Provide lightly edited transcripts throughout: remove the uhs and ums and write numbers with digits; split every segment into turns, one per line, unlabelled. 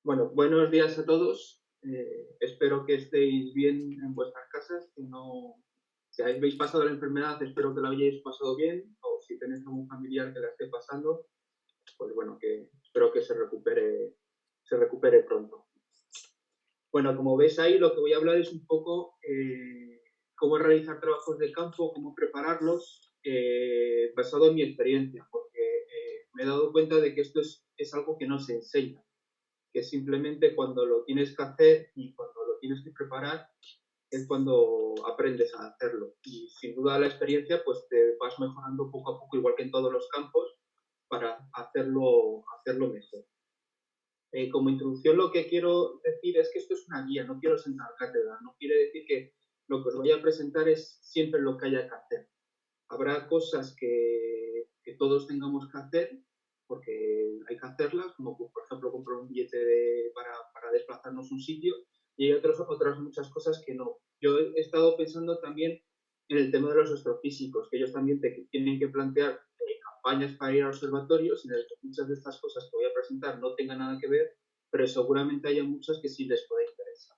Bueno, buenos días a todos. Espero que estéis bien en vuestras casas, que no, si habéis pasado la enfermedad, espero que la hayáis pasado bien, o si tenéis algún familiar que la esté pasando, pues bueno, que espero que se recupere pronto. Bueno, como ves ahí, lo que voy a hablar es un poco cómo realizar trabajos de campo, cómo prepararlos, basado en mi experiencia, porque me he dado cuenta de que esto es algo que no se enseña, que simplemente cuando lo tienes que hacer y cuando lo tienes que preparar es cuando aprendes a hacerlo. Y sin duda la experiencia pues te vas mejorando poco a poco, igual que en todos los campos, para hacerlo mejor. Como introducción lo que quiero decir es que esto es una guía, no quiero sentar cátedra, no quiere decir que lo que os voy a presentar es siempre lo que haya que hacer. Habrá cosas que todos tengamos que hacer porque hay que hacerlas, como por ejemplo comprar un billete para desplazarnos a un sitio, y hay otras muchas cosas que no. Yo he estado pensando también en el tema de los astrofísicos, que ellos también tienen que plantear campañas para ir a observatorios, en el que muchas de estas cosas que voy a presentar no tengan nada que ver, pero seguramente haya muchas que sí les pueda interesar.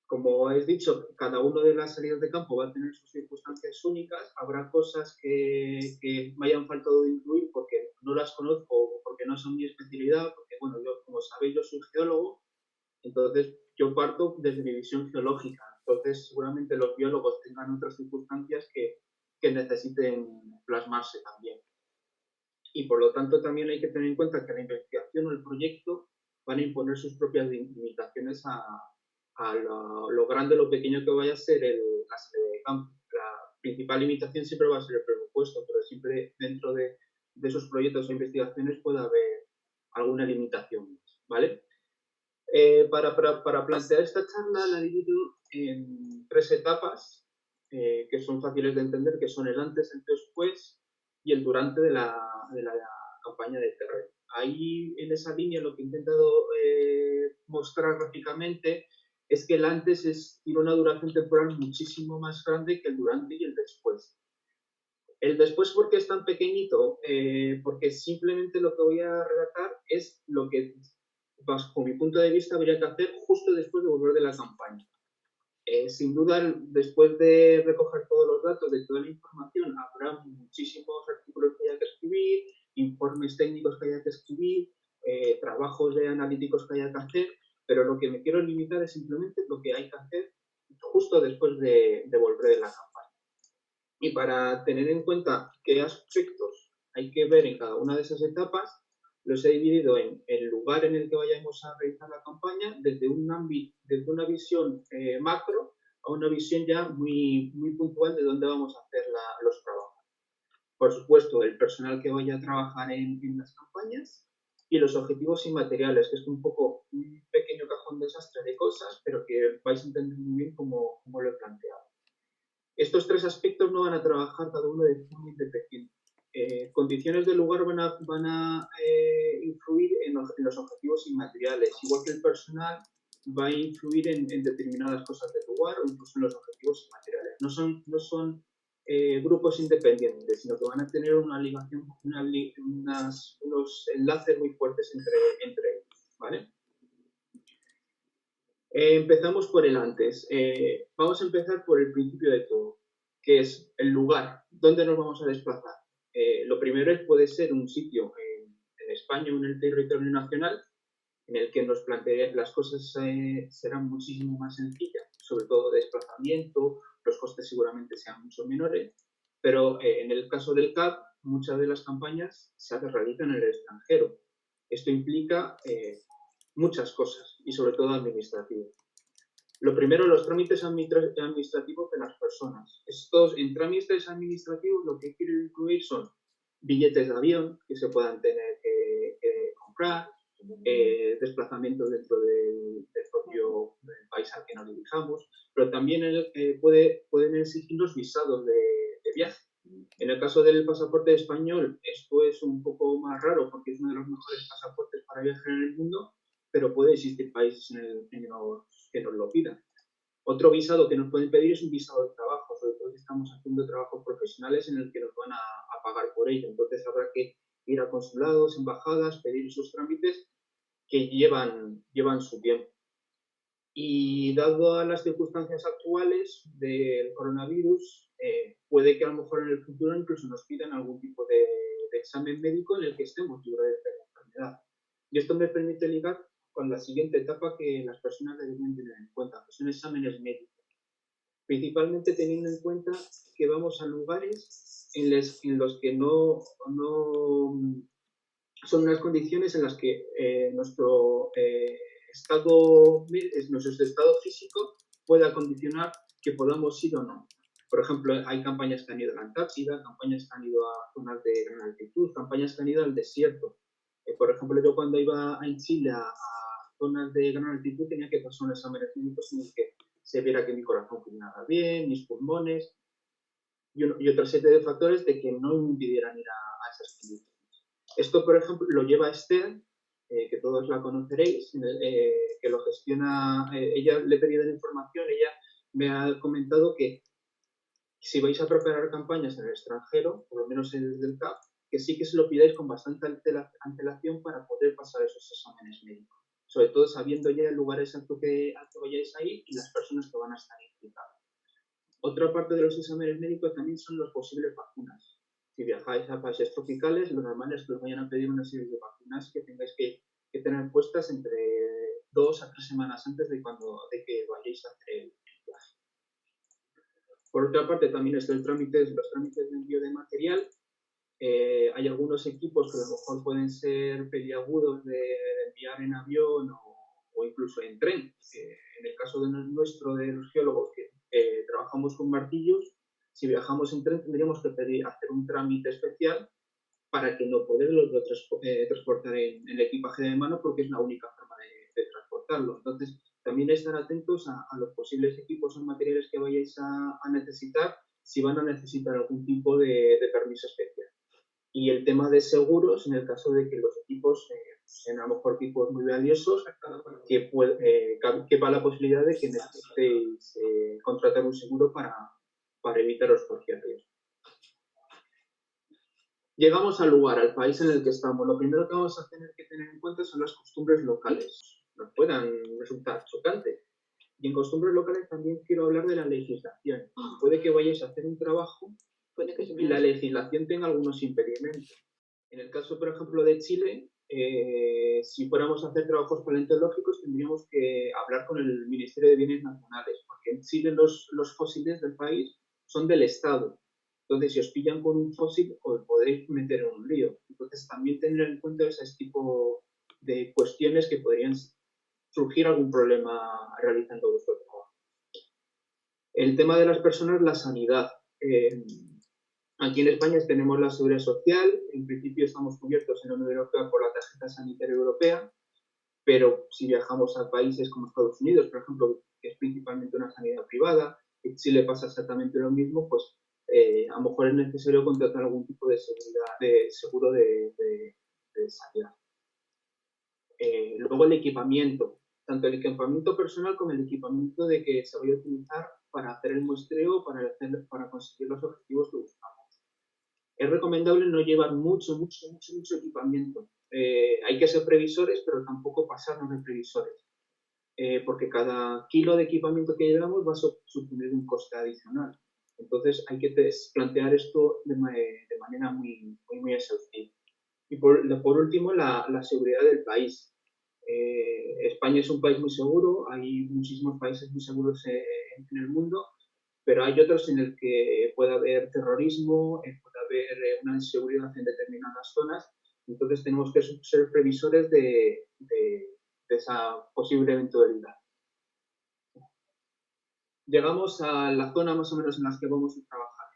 Como he dicho, cada una de las salidas de campo va a tener sus circunstancias únicas. Habrá cosas que me hayan faltado de incluir porque no las conozco o porque no son mi especialidad, porque, bueno, yo, como sabéis, yo soy geólogo, entonces yo parto desde mi visión geológica. Entonces, seguramente los biólogos tengan otras circunstancias que necesiten plasmarse también. Y por lo tanto, también hay que tener en cuenta que la investigación o el proyecto van a imponer sus propias limitaciones a lo grande o lo pequeño que vaya a ser la sede de campo. La principal limitación siempre va a ser el presupuesto, pero siempre dentro de esos proyectos o investigaciones puede haber alguna limitación, ¿vale? Para plantear esta charla la divido en tres etapas que son fáciles de entender, que son el antes, el después y el durante de la campaña de terreno. Ahí, en esa línea, lo que he intentado mostrar gráficamente es que el antes tiene una duración temporal muchísimo más grande que el durante y el después. El después, ¿por qué es tan pequeñito? Porque simplemente lo que voy a relatar es lo que, bajo mi punto de vista, habría que hacer justo después de volver de la campaña. Sin duda, después de recoger todos los datos, de toda la información, habrá muchísimos artículos que haya que escribir, informes técnicos que haya que escribir, trabajos de analíticos que haya que hacer, pero lo que me quiero limitar es simplemente lo que hay que hacer justo después de volver de la campaña. Y para tener en cuenta qué aspectos hay que ver en cada una de esas etapas, los he dividido en el lugar en el que vayamos a realizar la campaña, desde una visión macro a una visión ya muy puntual de dónde vamos a hacer los trabajos. Por supuesto, el personal que vaya a trabajar en las campañas y los objetivos inmateriales, que es un poco un pequeño cajón desastre de cosas, pero que vais a entender muy bien cómo lo he planteado. Estos tres aspectos no van a trabajar cada uno de forma independiente. Condiciones del lugar van a influir en los objetivos inmateriales, igual que el personal va a influir en determinadas cosas del lugar o incluso en los objetivos inmateriales. No son grupos independientes, sino que van a tener una ligación, unos enlaces muy fuertes entre ellos, ¿vale? Empezamos por el antes. Vamos a empezar por el principio de todo, que es el lugar. ¿Dónde nos vamos a desplazar? Lo primero puede ser un sitio en España o en el territorio nacional en el que nos planteen las cosas serán muchísimo más sencillas, sobre todo de desplazamiento, los costes seguramente sean mucho menores, pero en el caso del CAP, muchas de las campañas se realizan en el extranjero. Esto implica muchas cosas y sobre todo administrativas. Lo primero, los trámites administrativos de las personas. En trámites administrativos lo que quiero incluir son billetes de avión que se puedan tener que comprar, desplazamientos dentro del propio país al que nos dirijamos, pero también pueden exigirnos visados de viaje. En el caso del pasaporte español, esto es un poco más raro porque es uno de los mejores pasaportes para viajar en el mundo, pero puede existir países que nos lo pidan. Otro visado que nos pueden pedir es un visado de trabajo, sobre todo si estamos haciendo trabajos profesionales en el que nos van a pagar por ello. Entonces habrá que ir a consulados, embajadas, pedir esos trámites que llevan su tiempo. Y dado a las circunstancias actuales del coronavirus, puede que a lo mejor en el futuro incluso nos pidan algún tipo de examen médico en el que estemos libres de la enfermedad. Y esto me permite ligar con la siguiente etapa que las personas deberían tener en cuenta, que son exámenes médicos. Principalmente teniendo en cuenta que vamos a lugares en los que no son unas condiciones en las que nuestro estado físico pueda condicionar que podamos ir o no. Por ejemplo, hay campañas que han ido a la Antártida, campañas que han ido a zonas de gran altitud, campañas que han ido al desierto. Por ejemplo, yo cuando iba en Chile a zonas de gran altitud tenía que pasar unos exámenes clínicos en los que se viera que mi corazón funcionaba bien, mis pulmones y otra serie de factores de que no me impidieran ir a esas condiciones. Esto, por ejemplo, lo lleva Esther, que todos la conoceréis, que lo gestiona. Ella le he pedido la información, ella me ha comentado que si vais a preparar campañas en el extranjero, por lo menos desde el CAP, que sí que se lo pidáis con bastante antelación para poder pasar esos exámenes médicos. Sobre todo sabiendo ya el lugar exacto que vayáis a ir y las personas que van a estar implicadas. Otra parte de los exámenes médicos también son las posibles vacunas. Si viajáis a países tropicales, lo normal es que os vayan a pedir una serie de vacunas que tengáis que tener puestas entre 2 a 3 semanas antes de que vayáis a hacer el viaje. Por otra parte, también está los trámites de envío de material. Hay algunos equipos que a lo mejor pueden ser peliagudos de enviar en avión o incluso en tren. En el caso de nuestro, de los geólogos, que trabajamos con martillos, si viajamos en tren tendríamos que hacer un trámite especial para que no poderlo transportar en el equipaje de mano, porque es la única forma de transportarlo. Entonces, también estar atentos a los posibles equipos o materiales que vayáis a necesitar, si van a necesitar algún tipo de permiso especial. Y el tema de seguros, en el caso de que los equipos sean a lo mejor equipos muy valiosos, que quepa la posibilidad de que necesitéis contratar un seguro para evitaros cualquier riesgo. Llegamos al lugar, al país en el que estamos. Lo primero que vamos a tener que tener en cuenta son las costumbres locales. Nos puedan resultar chocantes. Y en costumbres locales también quiero hablar de la legislación. Puede que vayáis a hacer un trabajo y la legislación tenga algunos impedimentos. En el caso, por ejemplo, de Chile, si fuéramos a hacer trabajos paleontológicos, tendríamos que hablar con el Ministerio de Bienes Nacionales, porque en Chile los fósiles del país son del Estado. Entonces, si os pillan con un fósil, os podréis meter en un lío. Entonces, también tener en cuenta ese tipo de cuestiones que podrían surgir algún problema realizando vuestro trabajo. El tema de las personas, la sanidad. Aquí en España tenemos la Seguridad Social, en principio estamos cubiertos en la Unión Europea por la tarjeta sanitaria europea, pero si viajamos a países como Estados Unidos, por ejemplo, que es principalmente una sanidad privada, en Chile pasa exactamente lo mismo, pues a lo mejor es necesario contratar algún tipo de seguro de sanidad. Luego el equipamiento, tanto el equipamiento personal como el equipamiento de que se vaya a utilizar para hacer el muestreo, para conseguir los objetivos que buscamos. Es recomendable no llevar mucho equipamiento. Hay que ser previsores, pero tampoco pasarnos de previsores, porque cada kilo de equipamiento que llevamos va a suponer un coste adicional. Entonces hay que plantear esto de manera muy exhaustiva. Y por último, la seguridad del país. España es un país muy seguro, hay muchísimos países muy seguros en el mundo, pero hay otros en el que puede haber terrorismo, puede haber una inseguridad en determinadas zonas, entonces tenemos que ser previsores de esa posible eventualidad. Llegamos a la zona más o menos en la que vamos a trabajar.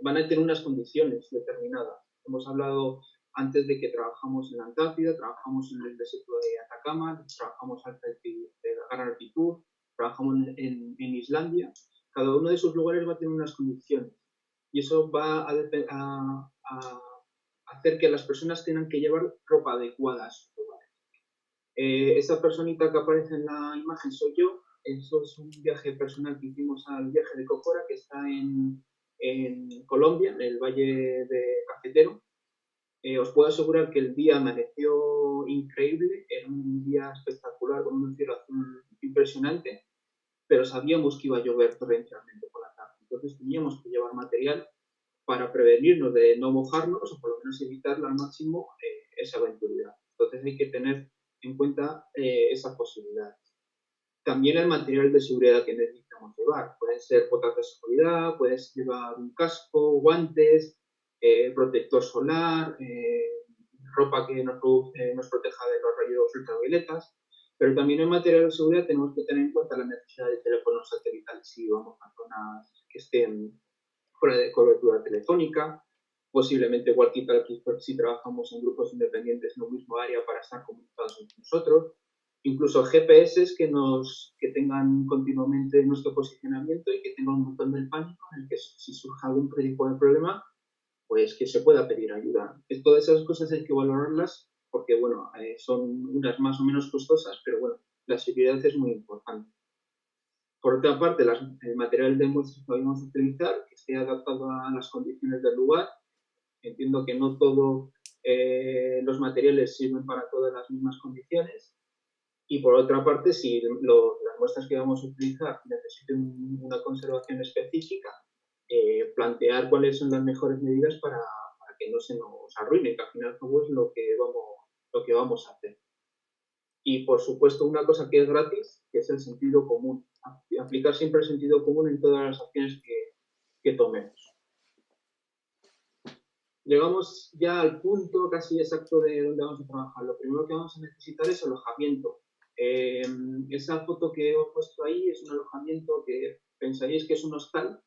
Van a tener unas condiciones determinadas. Hemos hablado antes de que trabajamos en la Antártida, trabajamos en el desierto de Atacama, trabajamos a gran altitud, trabajamos en Islandia. Cada uno de esos lugares va a tener unas condiciones y eso va a hacer que las personas tengan que llevar ropa adecuada a esos lugares. Esa personita que aparece en la imagen soy yo. Eso es un viaje personal que hicimos al viaje de Cocora, que está en Colombia, en el Valle de Cafetero. Os puedo asegurar que el día amaneció increíble, era un día espectacular con un cielo azul impresionante, pero sabíamos que iba a llover torrencialmente por la tarde. Entonces teníamos que llevar material para prevenirnos de no mojarnos o por lo menos evitar al máximo esa eventualidad. Entonces hay que tener en cuenta esas posibilidades. También el material de seguridad que necesitamos llevar. Pueden ser botas de seguridad, puedes llevar un casco, guantes, protector solar, ropa que nos proteja de los rayos ultravioletas. Pero también en material de seguridad tenemos que tener en cuenta la necesidad de teléfonos satelitales si vamos a zonas que estén fuera de cobertura telefónica, posiblemente walkie-talkie si trabajamos en grupos independientes en un mismo área para estar comunicados entre nosotros, incluso GPS que tengan continuamente nuestro posicionamiento y que tengan un botón del pánico en el que si surge algún tipo de problema, pues que se pueda pedir ayuda. Todas esas cosas hay que valorarlas porque, bueno, son unas más o menos costosas, pero bueno, la seguridad es muy importante. Por otra parte, el material de muestras que vamos a utilizar, que esté adaptado a las condiciones del lugar. Entiendo que no todos los materiales sirven para todas las mismas condiciones. Y por otra parte, si las muestras que vamos a utilizar necesiten una conservación específica, plantear cuáles son las mejores medidas para que no se nos arruine, que al final es lo que vamos a hacer. Y, por supuesto, una cosa que es gratis, que es el sentido común. Aplicar siempre el sentido común en todas las acciones que tomemos. Llegamos ya al punto casi exacto de donde vamos a trabajar. Lo primero que vamos a necesitar es alojamiento. Esa foto que os he puesto ahí es un alojamiento que pensaréis que es un hostal,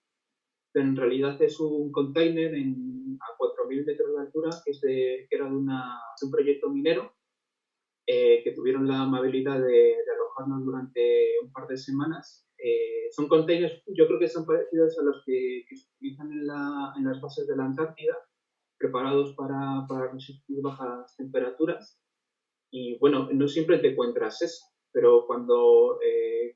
pero en realidad es un container a 4.000 metros de altura que era de un proyecto minero que tuvieron la amabilidad de alojarnos durante un par de semanas. Son containers, yo creo que son parecidos a los que se utilizan en las bases de la Antártida, preparados para resistir bajas temperaturas. Y bueno, no siempre te encuentras eso, pero cuando,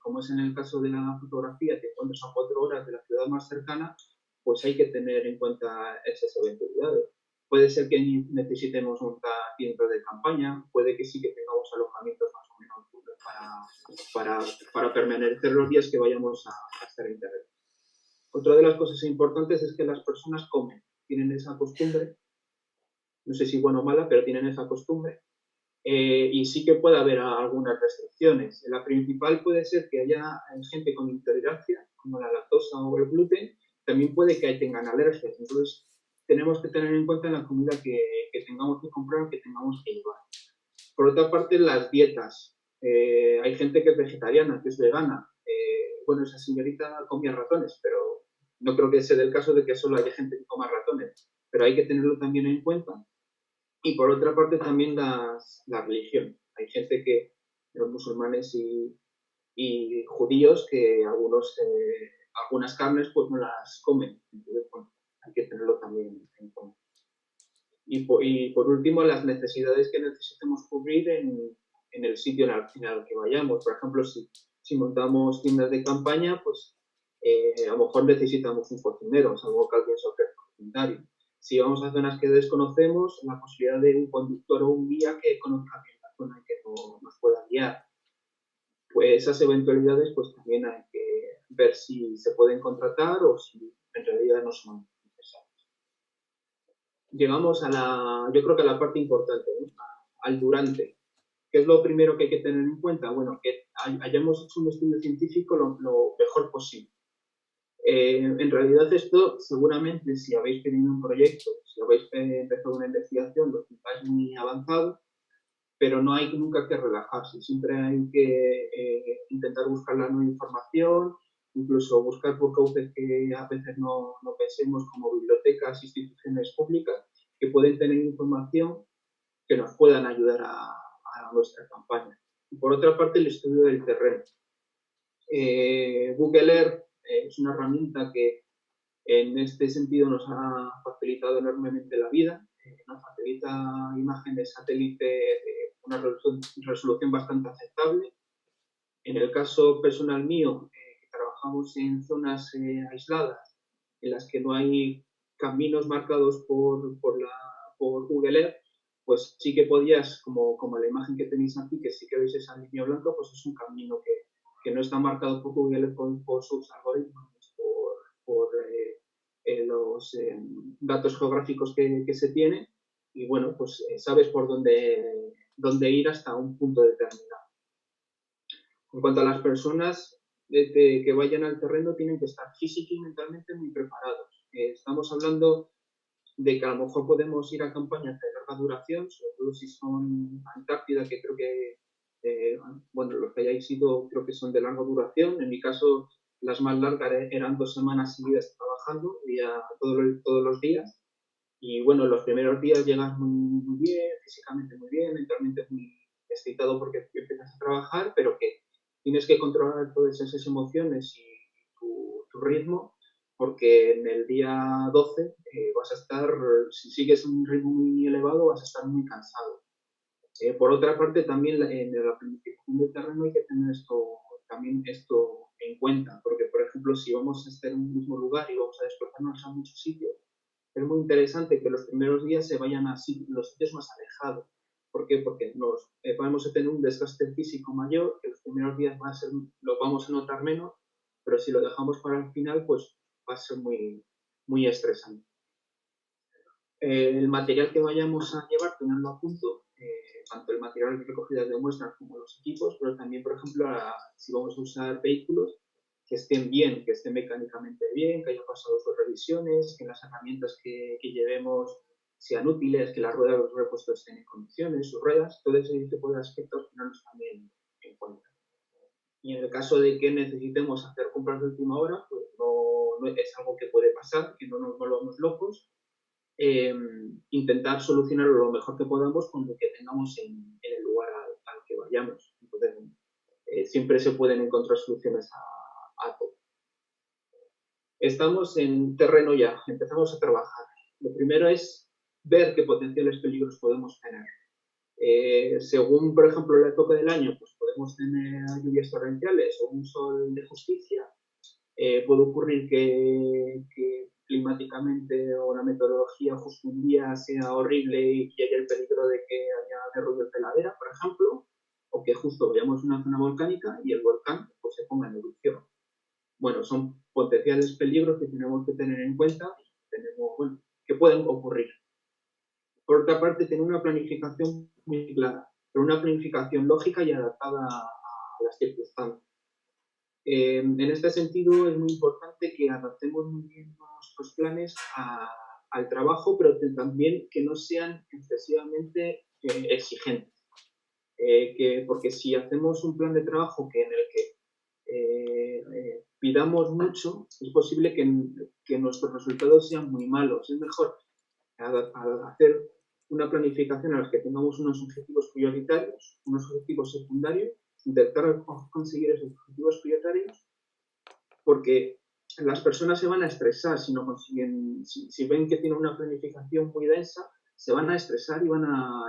como es en el caso de la fotografía, te encuentras a 4 horas de la ciudad más cercana, pues hay que tener en cuenta esas eventualidades. Puede ser que necesitemos montar tiendas de campaña, puede que sí que tengamos alojamientos más o menos para permanecer los días que vayamos a estar en terreno. Otra de las cosas importantes es que las personas comen, tienen esa costumbre, no sé si buena o mala, pero tienen esa costumbre, y sí que puede haber algunas restricciones. La principal puede ser que haya gente con intolerancia, como la lactosa o el gluten, también puede que tengan alergias, entonces tenemos que tener en cuenta la comida que tengamos que comprar, que tengamos que llevar. Por otra parte, las dietas. Hay gente que es vegetariana, que es vegana. Bueno, esa señorita comía ratones, pero no creo que sea el caso de que solo haya gente que coma ratones, pero hay que tenerlo también en cuenta. Y por otra parte también la religión. Hay gente que, los musulmanes y judíos, que algunas carnes pues no las comen. Entonces, bueno, hay que tenerlo también en cuenta. Y por último, las necesidades que necesitemos cubrir en el sitio en el que vayamos. Por ejemplo, si montamos tiendas de campaña, pues a lo mejor necesitamos un cocinero, salvo que alguien se ofrezca voluntario. Si vamos a zonas que desconocemos, la posibilidad de un conductor o un guía que conozca bien la zona y que nos pueda guiar. Pues esas eventualidades pues también hay que ver si se pueden contratar o si en realidad no son necesarias. Llegamos yo creo que a la parte importante, ¿no? Al durante. ¿Qué es lo primero que hay que tener en cuenta? Bueno, que hayamos hecho un estudio científico lo mejor posible. En realidad esto seguramente si habéis tenido un proyecto, si habéis empezado una investigación, lo tengáis muy avanzado, pero no hay nunca que relajarse, siempre hay que intentar buscar la nueva información, incluso buscar por cauces que a veces no pensemos, como bibliotecas, instituciones públicas, que pueden tener información que nos puedan ayudar a nuestra campaña. Y por otra parte, el estudio del terreno. Google Earth es una herramienta que en este sentido nos ha facilitado enormemente la vida, nos facilita imágenes de satélite de una resolución bastante aceptable. En el caso personal mío, trabajamos en zonas aisladas en las que no hay caminos marcados por por Google Earth, pues sí que podías, como la imagen que tenéis aquí, que sí que veis esa línea blanca, pues es un camino que no está marcado por Google Earth por sus algoritmos, por los datos geográficos que se tiene, y bueno, pues sabes por dónde ir hasta un punto determinado. En cuanto a las personas que vayan al terreno, tienen que estar física y mentalmente muy preparados. Estamos hablando de que a lo mejor podemos ir a campañas de larga duración, sobre todo si son Antártida, que creo que, bueno, los que hayáis ido creo que son de larga duración. En mi caso, las más largas eran 2 semanas seguidas trabajando, todos los días. Y bueno, los primeros días llegas muy bien, físicamente muy bien, mentalmente muy excitado porque empiezas a trabajar, pero que tienes que controlar todas esas emociones y tu ritmo, porque en el día 12 vas a estar, si sigues un ritmo muy elevado, vas a estar muy cansado. Por otra parte, también en la planificación del terreno hay que tener también esto en cuenta, porque por ejemplo, si vamos a estar en un mismo lugar y vamos a desplazarnos a muchos sitios, es muy interesante que los primeros días se vayan a los sitios más alejados. ¿Por qué? Porque vamos a tener un desgaste físico mayor, que los primeros días lo vamos a notar menos, pero si lo dejamos para el final, pues va a ser muy estresante. El material que vayamos a llevar, tenerlo a punto, tanto el material de recogida de muestras como los equipos, pero también, por ejemplo, si vamos a usar vehículos, que estén bien, que estén mecánicamente bien, que hayan pasado sus revisiones, que las herramientas que llevemos sean útiles, que las ruedas de los repuestos estén en condiciones, sus ruedas, todo ese tipo de aspectos tenerlos también en cuenta. Y en el caso de que necesitemos hacer compras de última hora, pues no es algo que puede pasar, que no nos volvamos locos. Intentar solucionarlo lo mejor que podamos con lo que tengamos en el lugar al que vayamos. Entonces, siempre se pueden encontrar soluciones a todo. Estamos en terreno ya, empezamos a trabajar. Lo primero es ver qué potenciales peligros podemos tener. Según, por ejemplo, la época del año, pues podemos tener lluvias torrenciales o un sol de justicia. Puede ocurrir que climáticamente o la meteorología justo un día sea horrible y haya el peligro de que haya derrumbes de ladera, por ejemplo, o que justo veamos una zona volcánica y el volcán pues, se ponga en erupción. Bueno, son potenciales peligros que tenemos que tener en cuenta que pueden ocurrir. Por otra parte, tener una planificación muy clara, pero una planificación lógica y adaptada a las circunstancias. En este sentido, es muy importante que adaptemos muy bien nuestros planes al trabajo, pero también que no sean excesivamente exigentes. Porque si hacemos un plan de trabajo en el que pidamos mucho, es posible que nuestros resultados sean muy malos. Es mejor hacer una planificación en la que tengamos unos objetivos prioritarios, unos objetivos secundarios, intentar conseguir esos objetivos prioritarios, porque las personas se van a estresar si no consiguen, si ven que tienen una planificación muy densa, se van a estresar y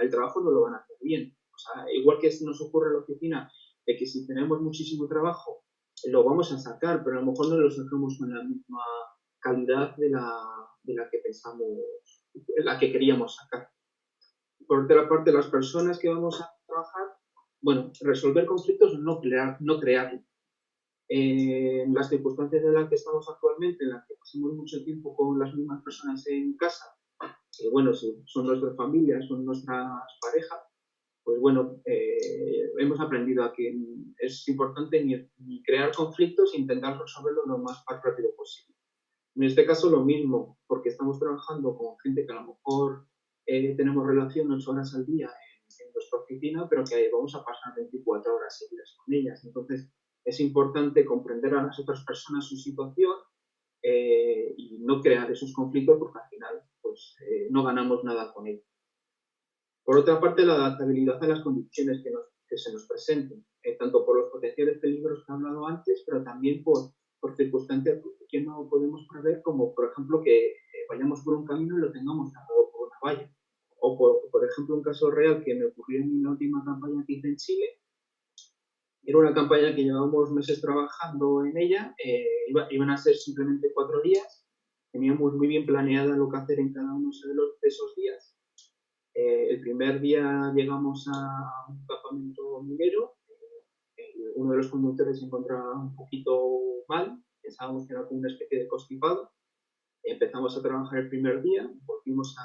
el trabajo no lo van a hacer bien. O sea, igual que nos ocurre en la oficina, de que si tenemos muchísimo trabajo, lo vamos a sacar, pero a lo mejor no lo sacamos con la misma calidad de la que pensamos, la que queríamos sacar. Por otra parte, las personas que vamos a trabajar, bueno, resolver conflictos no crearlos. En las circunstancias en las que estamos actualmente, en las que pasamos mucho tiempo con las mismas personas en casa, que bueno, son nuestras familias, son nuestras parejas, pues bueno, hemos aprendido a que es importante ni crear conflictos e intentar resolverlos lo más rápido posible. En este caso lo mismo, porque estamos trabajando con gente que a lo mejor tenemos relación 8 horas al día en nuestra oficina, pero que vamos a pasar 24 horas seguidas con ellas. Entonces, es importante comprender a las otras personas su situación y no crear esos conflictos porque al final pues, no ganamos nada con ello. Por otra parte, la adaptabilidad a las condiciones que se nos presenten, tanto por los potenciales peligros que he hablado antes, pero también por circunstancias que no podemos prever, como por ejemplo que vayamos por un camino y lo tengamos tapado por una valla. O por ejemplo, un caso real que me ocurrió en la última campaña que hice en Chile. Era una campaña que llevábamos meses trabajando en ella, iban a ser simplemente 4 días, teníamos muy bien planeada lo que hacer en cada uno de esos días, El primer día llegamos a un campamento minero. Uno de los conductores se encontraba un poquito mal, pensábamos que era como una especie de constipado. Empezamos a trabajar el primer día, volvimos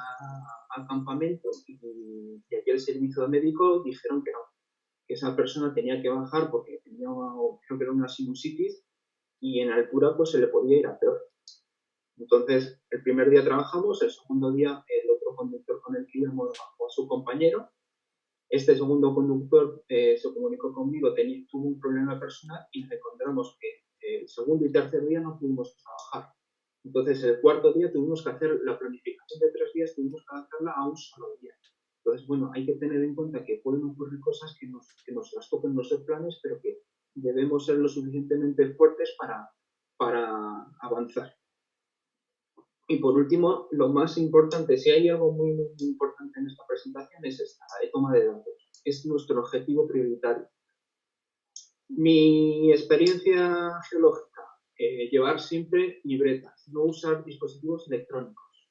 al campamento y aquí el servicio médico dijeron que no, que esa persona tenía que bajar porque tenía, creo que era una sinusitis, y en altura pues se le podía ir a peor. Entonces, el primer día trabajamos, el segundo día el otro conductor con el que íbamos bajó a su compañero. Este segundo conductor se comunicó conmigo, tuvo un problema personal y nos encontramos que el segundo y tercer día no pudimos trabajar. Entonces, el cuarto día tuvimos que hacer la planificación de 3 días, tuvimos que adaptarla a un solo día. Entonces, bueno, hay que tener en cuenta que pueden ocurrir cosas que nos las toquen nuestros planes, pero que debemos ser lo suficientemente fuertes para avanzar. Y por último, lo más importante, si hay algo muy, muy importante en esta presentación, es esta, la toma de datos. Es nuestro objetivo prioritario. Mi experiencia geológica, llevar siempre libretas, no usar dispositivos electrónicos.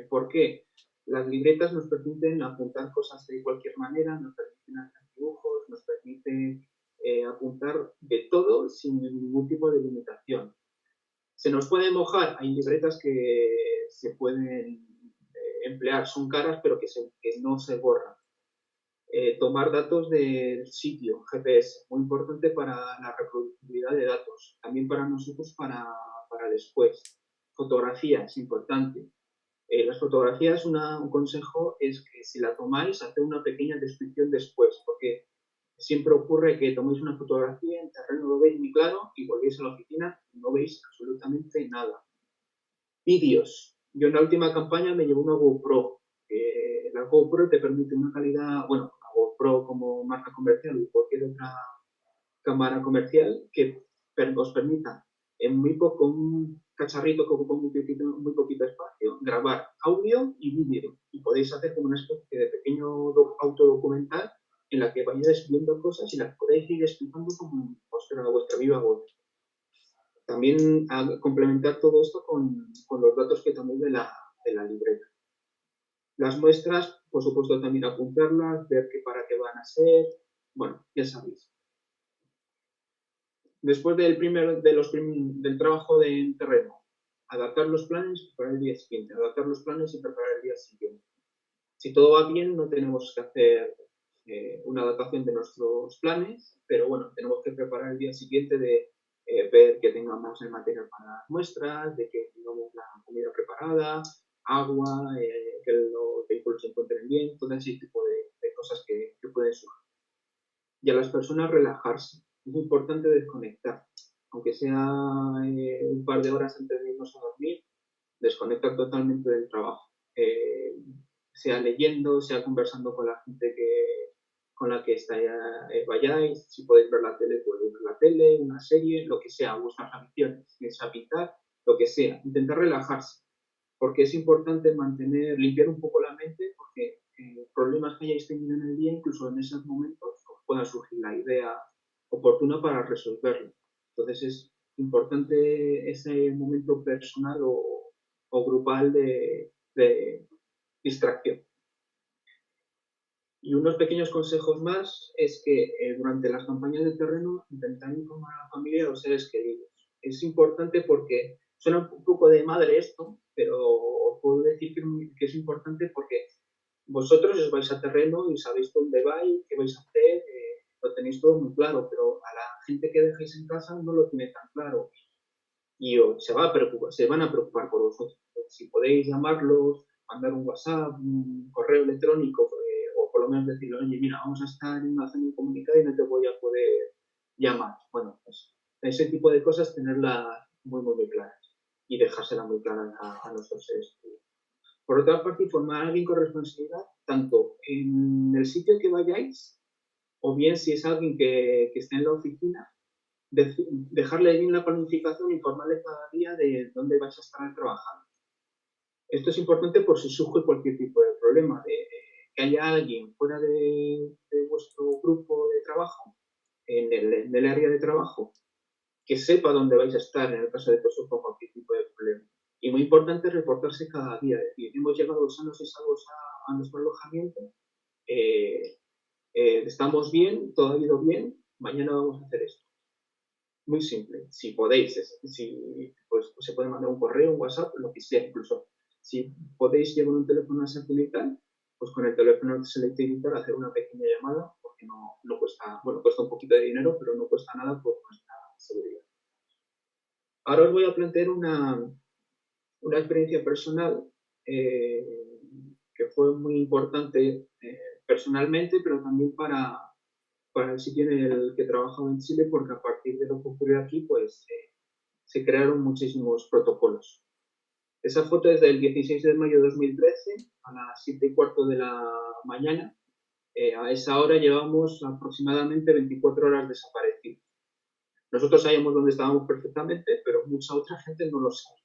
¿Por qué? Las libretas nos permiten apuntar cosas de cualquier manera, nos permiten hacer dibujos, nos permiten apuntar de todo sin ningún tipo de limitación. Se nos puede mojar, hay libretas que se pueden emplear, son caras pero que no se borran. Tomar datos del sitio, GPS, muy importante para la reproducibilidad de datos, también para nosotros para después. Fotografías, importante. Las fotografías, un consejo es que si la tomáis, haced una pequeña descripción después, porque siempre ocurre que toméis una fotografía, en terreno lo veis muy claro y volvéis a la oficina y no veis absolutamente nada. Vídeos. Yo en la última campaña me llevé una GoPro. La GoPro te permite una calidad, bueno, la GoPro como marca comercial y cualquier otra cámara comercial que os permita en un cacharrito que ocupa muy poquito espacio, grabar audio y vídeo. Y podéis hacer como una especie de pequeño autodocumental en la que vayáis viendo cosas y las podéis ir explicando como vuestra viva voz. También complementar todo esto con los datos que toméis de la libreta. Las muestras, por supuesto, también apuntarlas, ver para qué van a ser. Bueno, ya sabéis. Después del trabajo de terreno, adaptar los planes y preparar el día siguiente. Adaptar los planes y preparar el día siguiente. Si todo va bien, no tenemos que hacer una adaptación de nuestros planes, pero bueno, tenemos que preparar el día siguiente de ver que tengamos el material para las muestras, de que tengamos la comida preparada, agua, que los vehículos se encuentren bien, todo ese tipo de cosas que pueden surgir. Y a las personas relajarse. Es importante desconectar, aunque sea un par de horas antes de irnos a dormir, desconectar totalmente del trabajo. Sea leyendo, sea conversando con la gente con la que vayáis, si podéis ver la tele, podéis ver la tele, una serie, lo que sea, vuestras aficiones, si es pintar, lo que sea, intentar relajarse, porque es importante limpiar un poco la mente, porque problemas que hayáis tenido en el día, incluso en esos momentos, os pueda surgir la idea oportuna para resolverlo. Entonces es importante ese momento personal o grupal de distracción. Y unos pequeños consejos más es que durante las campañas de terreno intentar informar a la familia y a los seres queridos. Es importante porque suena un poco de madre esto, pero os puedo decir que es importante porque vosotros os vais a terreno y sabéis dónde vais, qué vais a hacer, lo tenéis todo muy claro, pero a la gente que dejáis en casa no lo tiene tan claro y se van a preocupar por vosotros. Si podéis llamarlos, mandar un WhatsApp, un correo electrónico, o por lo menos decirle, oye, mira, vamos a estar en una zona incomunicada y no te voy a poder llamar. Bueno, pues ese tipo de cosas tenerlas muy, muy, muy claras y dejárselas muy claras a nuestros seres. Por otra parte, informar a alguien con responsabilidad, tanto en el sitio que vayáis, o bien si es alguien que esté en la oficina, dejarle bien la planificación, informarle cada día de dónde vais a estar trabajando. Esto es importante por si surge cualquier tipo de problema, que haya alguien fuera de vuestro grupo de trabajo, en el área de trabajo, que sepa dónde vais a estar en el caso de que surja cualquier tipo de problema. Y muy importante reportarse cada día, es decir, hemos llegado sanos y salvos nuestro alojamiento, estamos bien, todo ha ido bien, mañana vamos a hacer esto. Muy simple. Si podéis, pues se puede mandar un correo, un WhatsApp, lo que sea, incluso. Si podéis llevar un teléfono a satelital, pues con el teléfono satelital hacer una pequeña llamada, porque no cuesta, bueno, cuesta un poquito de dinero, pero no cuesta nada por nuestra seguridad. Ahora os voy a plantear una experiencia personal que fue muy importante personalmente, pero también para el sitio en el que trabajaba en Chile, porque a partir de lo que ocurrió aquí, pues se crearon muchísimos protocolos. Esa foto es del 16 de mayo de 2013, a las 7:15 de la mañana. A esa hora llevamos aproximadamente 24 horas desaparecidos. Nosotros sabíamos dónde estábamos perfectamente, pero mucha otra gente no lo sabe.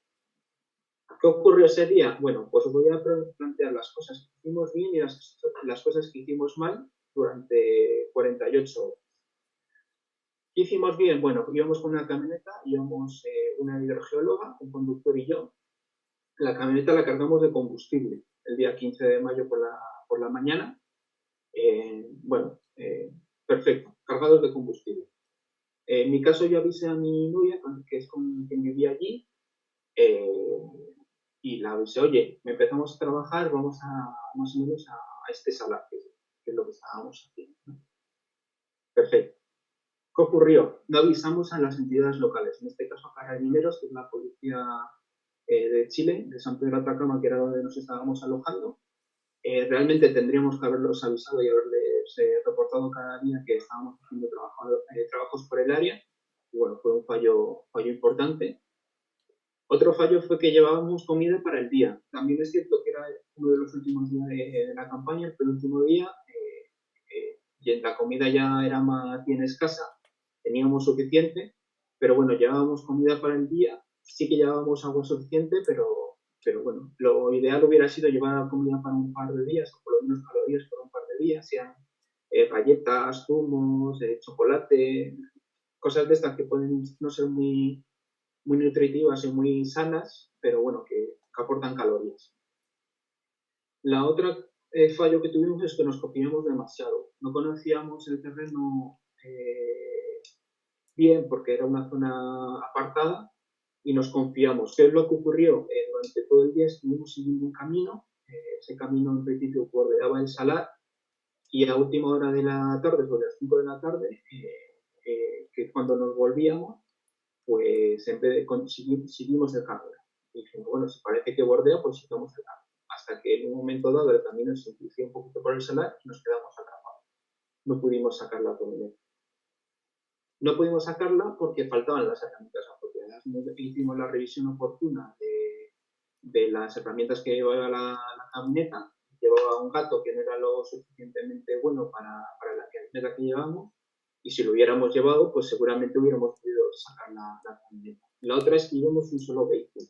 ¿Qué ocurrió ese día? Bueno, pues os voy a plantear las cosas que hicimos bien y las cosas que hicimos mal durante 48 horas. ¿Qué hicimos bien? Bueno, íbamos con una camioneta, íbamos una hidrogeóloga, un conductor y yo. La camioneta la cargamos de combustible el día 15 de mayo por la mañana. Perfecto, cargados de combustible. En mi caso yo avisé a mi novia, que es con quien vivía allí, y la avisé, oye, empezamos a trabajar, vamos a más o menos a este salar, que es lo que estábamos haciendo, ¿no? Perfecto. ¿Qué ocurrió? No avisamos a las entidades locales, en este caso a Carabineros, que es la policía de Chile, de San Pedro de Atacama, que era donde nos estábamos alojando. Realmente tendríamos que haberlos avisado y haberles reportado cada día que estábamos haciendo trabajos por el área. Y bueno, fue un fallo importante. Otro fallo fue que llevábamos comida para el día. También es cierto que era uno de los últimos días de la campaña, el penúltimo día, y la comida ya era más bien escasa, teníamos suficiente, pero bueno, llevábamos comida para el día, sí que llevábamos agua suficiente, pero bueno, lo ideal hubiera sido llevar comida para un par de días, o por lo menos calorías para un par de días, sean galletas, zumos, chocolate, cosas de estas que pueden no ser muy nutritivas y muy sanas, pero bueno, que aportan calorías. La otra fallo que tuvimos es que nos confiamos demasiado. No conocíamos el terreno bien porque era una zona apartada y nos confiamos. ¿Qué es lo que ocurrió? Durante todo el día estuvimos siguiendo un camino. Ese camino en principio bordeaba el salar y a última hora de la tarde, sobre las 5 de la tarde, que cuando nos volvíamos, pues en vez de seguimos el camino. Y dijimos, bueno, si parece que bordea, pues sigamos el camino. Hasta que en un momento dado el camino se endureció un poquito por el salar y nos quedamos atrapados. No pudimos sacar la camioneta. No pudimos sacarla porque faltaban las herramientas apropiadas. Hicimos la revisión oportuna de las herramientas que llevaba la camioneta. Llevaba un gato que no era lo suficientemente bueno para la camioneta que llevamos. Y si lo hubiéramos llevado, pues seguramente hubiéramos podido sacar la camioneta. La otra es que llevamos un solo vehículo.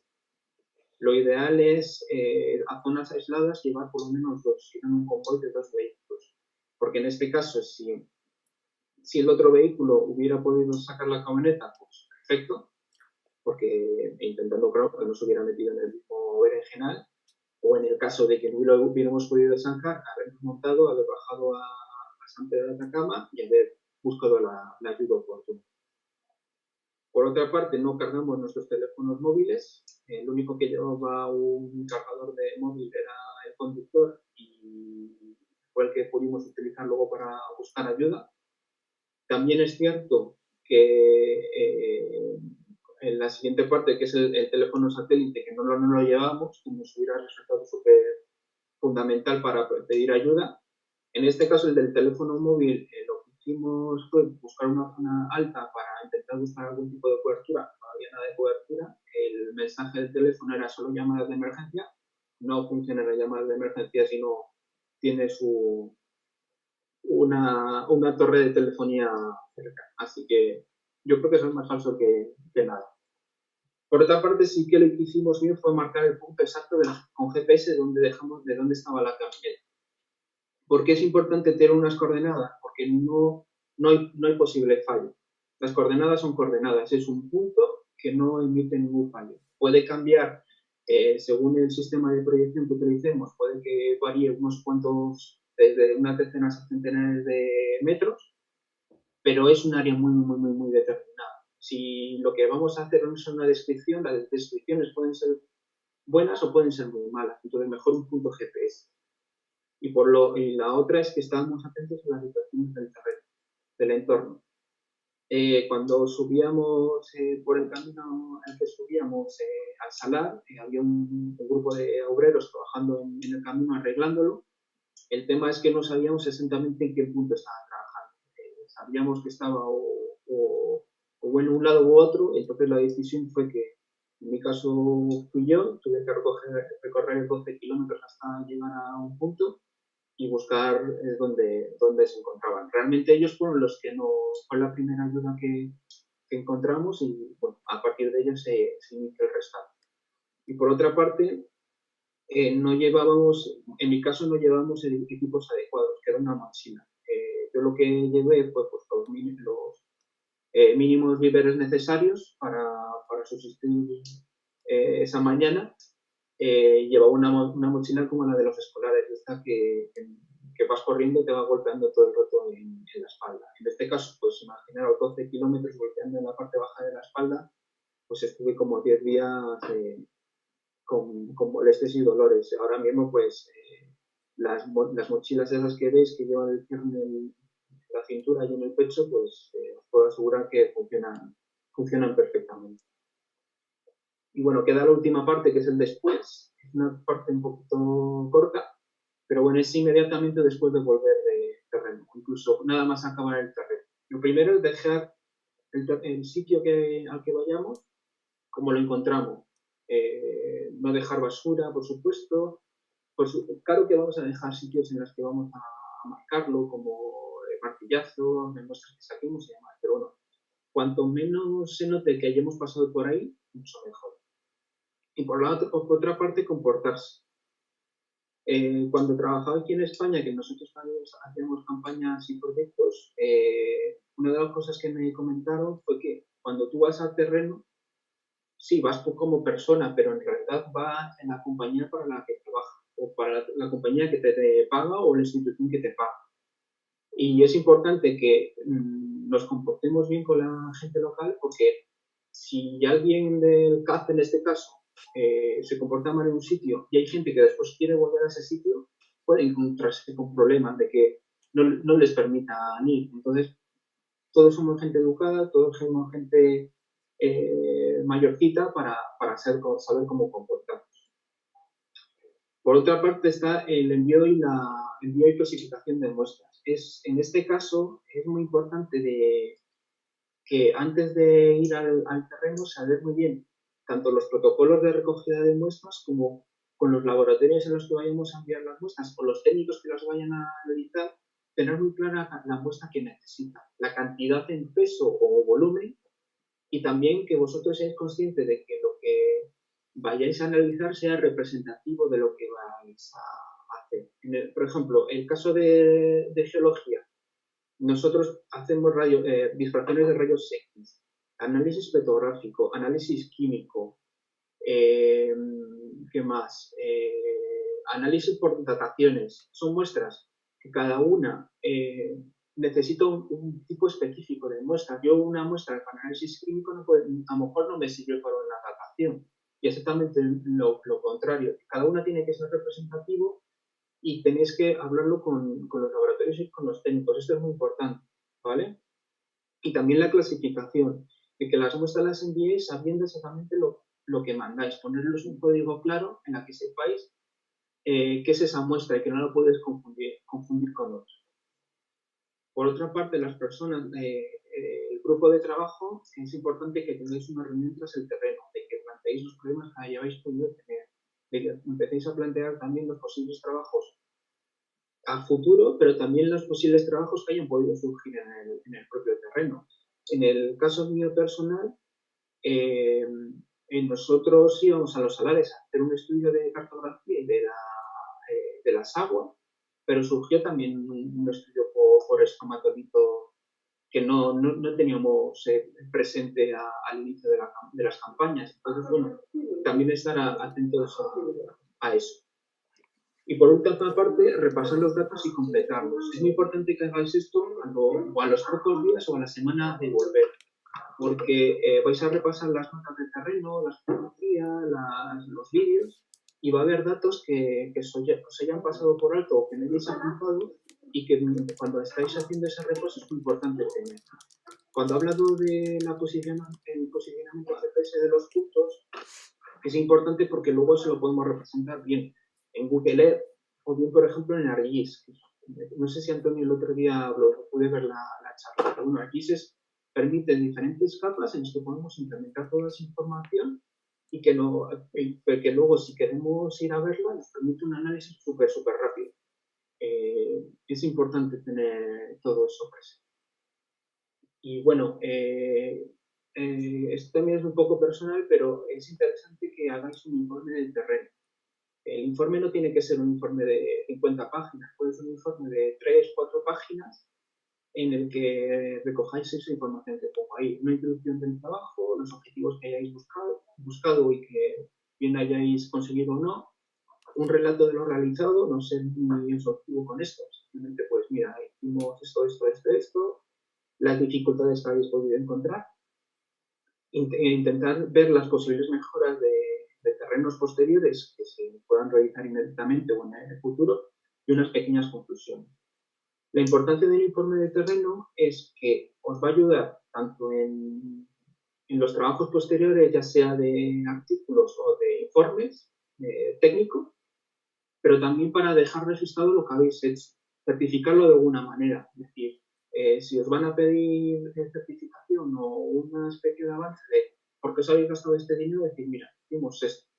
Lo ideal es a zonas aisladas llevar por lo menos dos, ir en un convoy de 2 vehículos. Porque en este caso, si el otro vehículo hubiera podido sacar la camioneta, pues perfecto, porque intentando, claro, que no se hubiera metido en el mismo berenjenal, o en el caso de que no lo hubiéramos podido sacar, habernos montado, haber bajado a San Pedro de Atacama y haber buscado la ayuda oportuna. Por otra parte, no cargamos nuestros teléfonos móviles. El único que llevaba un cargador de móvil era el conductor y fue el que pudimos utilizar luego para buscar ayuda. También es cierto que en la siguiente parte, que es el teléfono satélite, que no lo llevamos, que nos hubiera resultado súper fundamental para pedir ayuda. En este caso, el del teléfono móvil, lo que hicimos fue buscar una zona alta para intentar buscar algún tipo de cobertura. No había nada de cobertura. El mensaje del teléfono era solo llamadas de emergencia. No funciona la llamada de emergencia si no tiene una torre de telefonía cerca. Así que yo creo que eso es más falso que nada. Por otra parte, sí que lo que hicimos bien fue marcar el punto exacto con GPS de dónde estaba la camioneta. ¿Por qué es importante tener unas coordenadas? Porque no hay posible fallo. Las coordenadas son coordenadas, es un punto que no emite ningún fallo. Puede cambiar según el sistema de proyección que utilicemos, puede que varíe unos cuantos, desde unas decenas a centenares de metros, pero es un área muy determinada. Si lo que vamos a hacer es una descripción, las descripciones pueden ser buenas o pueden ser muy malas, entonces mejor un punto GPS. Y la otra es que estábamos atentos a las situaciones del terreno, del entorno. Cuando subíamos por el camino al que subíamos al salar, había un grupo de obreros trabajando en el camino arreglándolo. El tema es que no sabíamos exactamente en qué punto estaban trabajando. Sabíamos que estaba o en un lado u otro, entonces la decisión fue que, en mi caso fui yo, tuve que recorrer 12 kilómetros hasta llegar a un punto y buscar dónde se encontraban. Realmente ellos fueron los que fue la primera ayuda que encontramos y bueno, a partir de ellos se inició el rescate. Y por otra parte, no llevábamos, en mi caso no llevábamos equipos adecuados, que era una mochila. Yo lo que llevé fue pues, los mínimos víveres necesarios para subsistir esa mañana. Llevaba una mochila como la de los escolares, esta que vas corriendo y te va golpeando todo el rato en la espalda. En este caso, pues imaginaros 12 kilómetros golpeando en la parte baja de la espalda, pues estuve como 10 días con molestias y dolores. Ahora mismo, pues las mochilas esas que veis que llevan el cierre en la cintura y en el pecho, pues os puedo asegurar que funcionan perfectamente. Y bueno, queda la última parte, que es el después. Es una parte un poquito corta, pero bueno, es inmediatamente después de volver de terreno, incluso nada más acabar el terreno. Lo primero es dejar el sitio al que vayamos como lo encontramos. No dejar basura, por supuesto. Pues claro que vamos a dejar sitios en los que vamos a marcarlo, como martillazo, de muestras que saquemos y demás. Pero bueno, cuanto menos se note que hayamos pasado por ahí, mucho mejor. Y por otra parte, comportarse. Cuando trabajaba aquí en España, que nosotros hacíamos campañas y proyectos, una de las cosas que me comentaron fue que cuando tú vas al terreno, sí, vas tú como persona, pero en realidad vas en la compañía para la que trabajas, o para la compañía que te paga o la institución que te paga. Y es importante que nos comportemos bien con la gente local, porque si alguien del CAF, en este caso, se comporta mal en un sitio y hay gente que después quiere volver a ese sitio, puede encontrarse con problemas de que no les permitan ir. Entonces, todos somos gente educada, todos somos gente mayorcita para saber cómo comportarnos. Por otra parte está el envío y clasificación de muestras. En este caso es muy importante que antes de ir al terreno saber muy bien tanto los protocolos de recogida de muestras como con los laboratorios en los que vayamos a enviar las muestras o los técnicos que las vayan a analizar, tener muy clara la muestra que necesita, la cantidad en peso o volumen, y también que vosotros seáis conscientes de que lo que vayáis a analizar sea representativo de lo que vais a hacer. Por ejemplo, el caso de geología, nosotros hacemos difracciones de rayos X, análisis petrográfico, análisis químico, ¿qué más? Análisis por dataciones. Son muestras que cada una necesita un tipo específico de muestra. Yo una muestra para análisis químico a lo mejor no me sirve para una datación. Y exactamente lo contrario. Cada una tiene que ser representativo y tenéis que hablarlo con los laboratorios y con los técnicos. Esto es muy importante, ¿vale? Y también la clasificación, de que las muestras las enviéis sabiendo exactamente lo que mandáis, ponerles un código claro en la que sepáis qué es esa muestra y que no la puedes confundir con otro. Por otra parte, las personas, el grupo de trabajo, es importante que tengáis una reunión tras el terreno, de que planteéis los problemas que hayáis podido tener, de que empecéis a plantear también los posibles trabajos a futuro, pero también los posibles trabajos que hayan podido surgir en el propio terreno. En el caso mío personal, nosotros íbamos a los salares a hacer un estudio de cartografía y de las aguas, pero surgió también un estudio por estromatolito que no teníamos presente al inicio de las campañas. Entonces, bueno, también estar atentos a eso. Y por última parte, repasar los datos y completarlos. Es muy importante que hagáis esto a los pocos días o a la semana de volver, porque vais a repasar las notas de terreno, la fotografía, los vídeos, y va a haber datos que os hayan pasado por alto o que no hayáis apuntado y que cuando estáis haciendo ese repaso es muy importante tener. Cuando he hablado de el posicionamiento GPS de los puntos, es importante porque luego se lo podemos representar bien en Google Earth o bien, por ejemplo, en ArcGIS. No sé si Antonio el otro día pude ver la charla, pero bueno, ArcGIS permite diferentes capas en las que podemos implementar toda esa información y que luego, si queremos ir a verla, nos permite un análisis súper rápido. Es importante tener todo eso presente. Y bueno, esto también es un poco personal, pero es interesante que hagáis un informe del terreno. El informe no tiene que ser un informe de 50 páginas, puede ser un informe de 3, 4 páginas en el que recojáis esa información que pongo ahí. Una introducción del trabajo, los objetivos que hayáis buscado y que bien hayáis conseguido o no, un relato de lo realizado, no ser muy exhaustivo con esto, simplemente pues mira, hicimos esto, las dificultades que habéis podido encontrar, intentar ver las posibles mejoras de terrenos posteriores que se puedan realizar inmediatamente o en el futuro y unas pequeñas conclusiones. La importancia del informe de terreno es que os va a ayudar tanto en los trabajos posteriores, ya sea de artículos o de informes técnicos, pero también para dejar registrado lo que habéis hecho, certificarlo de alguna manera. Es decir, si os van a pedir certificación o una especie de avance de por qué os habéis gastado este dinero, decir, mira, hicimos esto.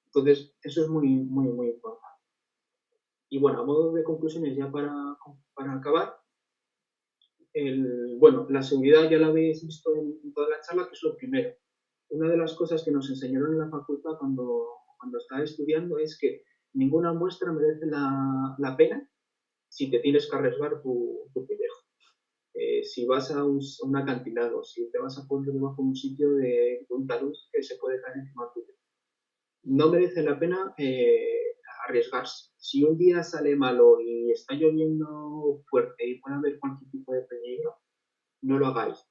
Entonces, eso es muy importante. Y bueno, a modo de conclusiones, ya para acabar, la seguridad ya la habéis visto en toda la charla, que es lo primero. Una de las cosas que nos enseñaron en la facultad cuando estaba estudiando es que ninguna muestra merece la pena si te tienes que arriesgar tu pellejo. Si vas a un acantilado, si te vas a poner debajo de un sitio de un talud que se puede caer encima tuyo. No merece la pena arriesgarse. Si un día sale malo y está lloviendo fuerte y puede haber cualquier tipo de peligro, no lo hagáis.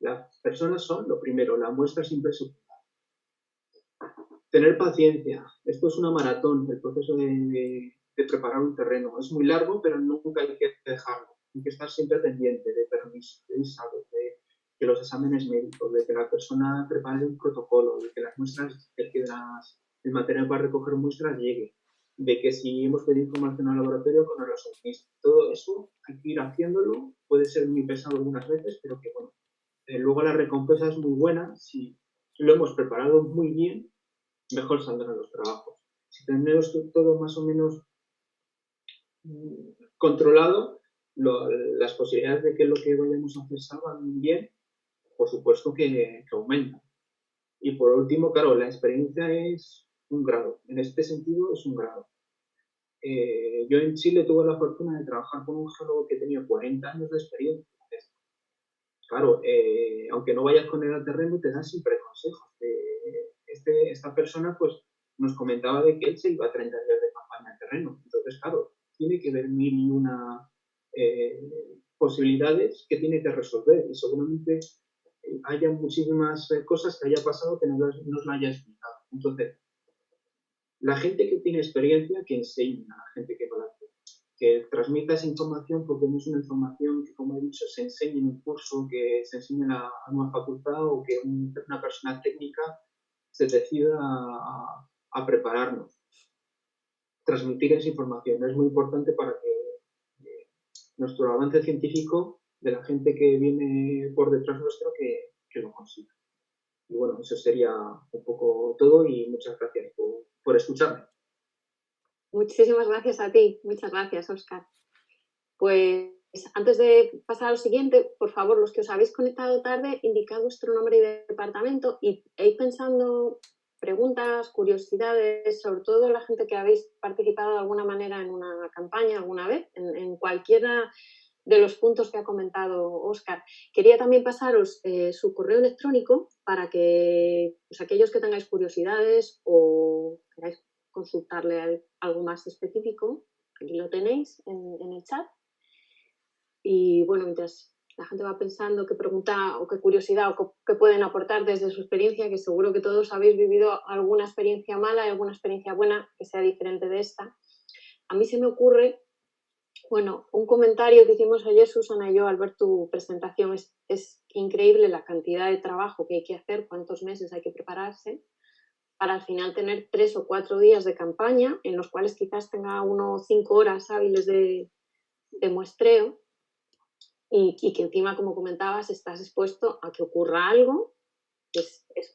Las personas son lo primero, la muestra siempre es secundaria. Tener paciencia. Esto es una maratón, el proceso de preparar un terreno. Es muy largo, pero nunca hay que dejarlo. Hay que estar siempre pendiente de permisos, de visados, de que los exámenes médicos, de que la persona prepare un protocolo, de que las muestras, el material para recoger muestras llegue, de que si hemos pedido información al laboratorio, con la suministre. Todo eso hay que ir haciéndolo. Puede ser muy pesado algunas veces, pero que bueno, luego la recompensa es muy buena. Si lo hemos preparado muy bien, mejor saldrán los trabajos. Si tenemos todo más o menos controlado, las posibilidades de que lo que vayamos a hacer salga bien, por supuesto que aumentan. Y por último, claro, la experiencia es un grado. En este sentido, es un grado. Yo en Chile tuve la fortuna de trabajar con un geólogo que tenía 40 años de experiencia. Claro, aunque no vayas con él al terreno, te dan siempre consejos. Esta persona pues nos comentaba de que él se iba a 30 días de campaña de terreno. Entonces, claro, tiene que ver mil y una posibilidades que tiene que resolver y seguramente haya muchísimas cosas que haya pasado que no nos la haya explicado. Entonces, la gente que tiene experiencia, que enseña a la gente que no la tiene, que transmita esa información, porque no es una información que, como he dicho, se enseñe en un curso, que se enseñe en una facultad o que una persona técnica se decida a prepararnos. Transmitir esa información es muy importante para que nuestro avance científico, de la gente que viene por detrás nuestro, que lo consiga. Y bueno, eso sería un poco todo y muchas gracias por escucharme.
Muchísimas gracias a ti. Muchas gracias, Óscar. Pues antes de pasar a lo siguiente, por favor, los que os habéis conectado tarde, indicad vuestro nombre y departamento y id pensando preguntas, curiosidades, sobre todo la gente que habéis participado de alguna manera en una campaña alguna vez, en cualquiera de los puntos que ha comentado Óscar. Quería también pasaros su correo electrónico para que pues, aquellos que tengáis curiosidades o queráis consultarle algo más específico, aquí lo tenéis en el chat. Y bueno, mientras la gente va pensando qué pregunta o qué curiosidad o qué pueden aportar desde su experiencia, que seguro que todos habéis vivido alguna experiencia mala y alguna experiencia buena que sea diferente de esta. A mí se me ocurre, bueno, un comentario que hicimos ayer Susana y yo al ver tu presentación. Es increíble la cantidad de trabajo que hay que hacer, cuántos meses hay que prepararse para al final tener 3 o 4 días de campaña en los cuales quizás tenga 1 o 5 horas hábiles de muestreo. Y que encima, como comentabas, estás expuesto a que ocurra algo que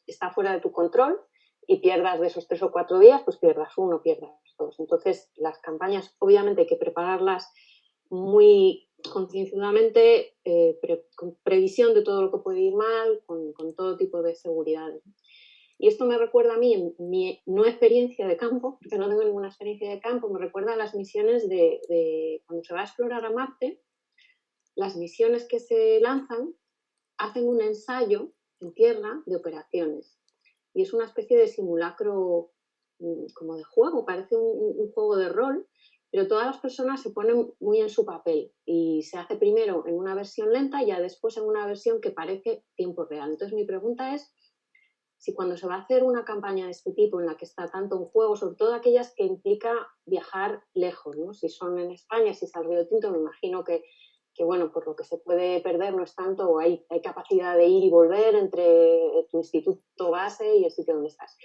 está fuera de tu control y pierdas de esos 3 o 4 días, pues pierdas 1, pierdas 2. Entonces, las campañas obviamente hay que prepararlas muy concienzudamente, con previsión de todo lo que puede ir mal, con todo tipo de seguridades. Y esto me recuerda a mí, en mi no experiencia de campo, porque no tengo ninguna experiencia de campo, me recuerda a las misiones de cuando se va a explorar a Marte. Las misiones que se lanzan hacen un ensayo en tierra de operaciones y es una especie de simulacro como de juego, parece un juego de rol, pero todas las personas se ponen muy en su papel y se hace primero en una versión lenta y ya después en una versión que parece tiempo real. Entonces mi pregunta es si cuando se va a hacer una campaña de este tipo en la que está tanto en juego, sobre todo aquellas que implica viajar lejos, ¿no? Si son en España, si es al Río Tinto, me imagino que bueno, por lo que se puede perder no es tanto, o hay capacidad de ir y volver entre tu instituto base y el sitio donde estás.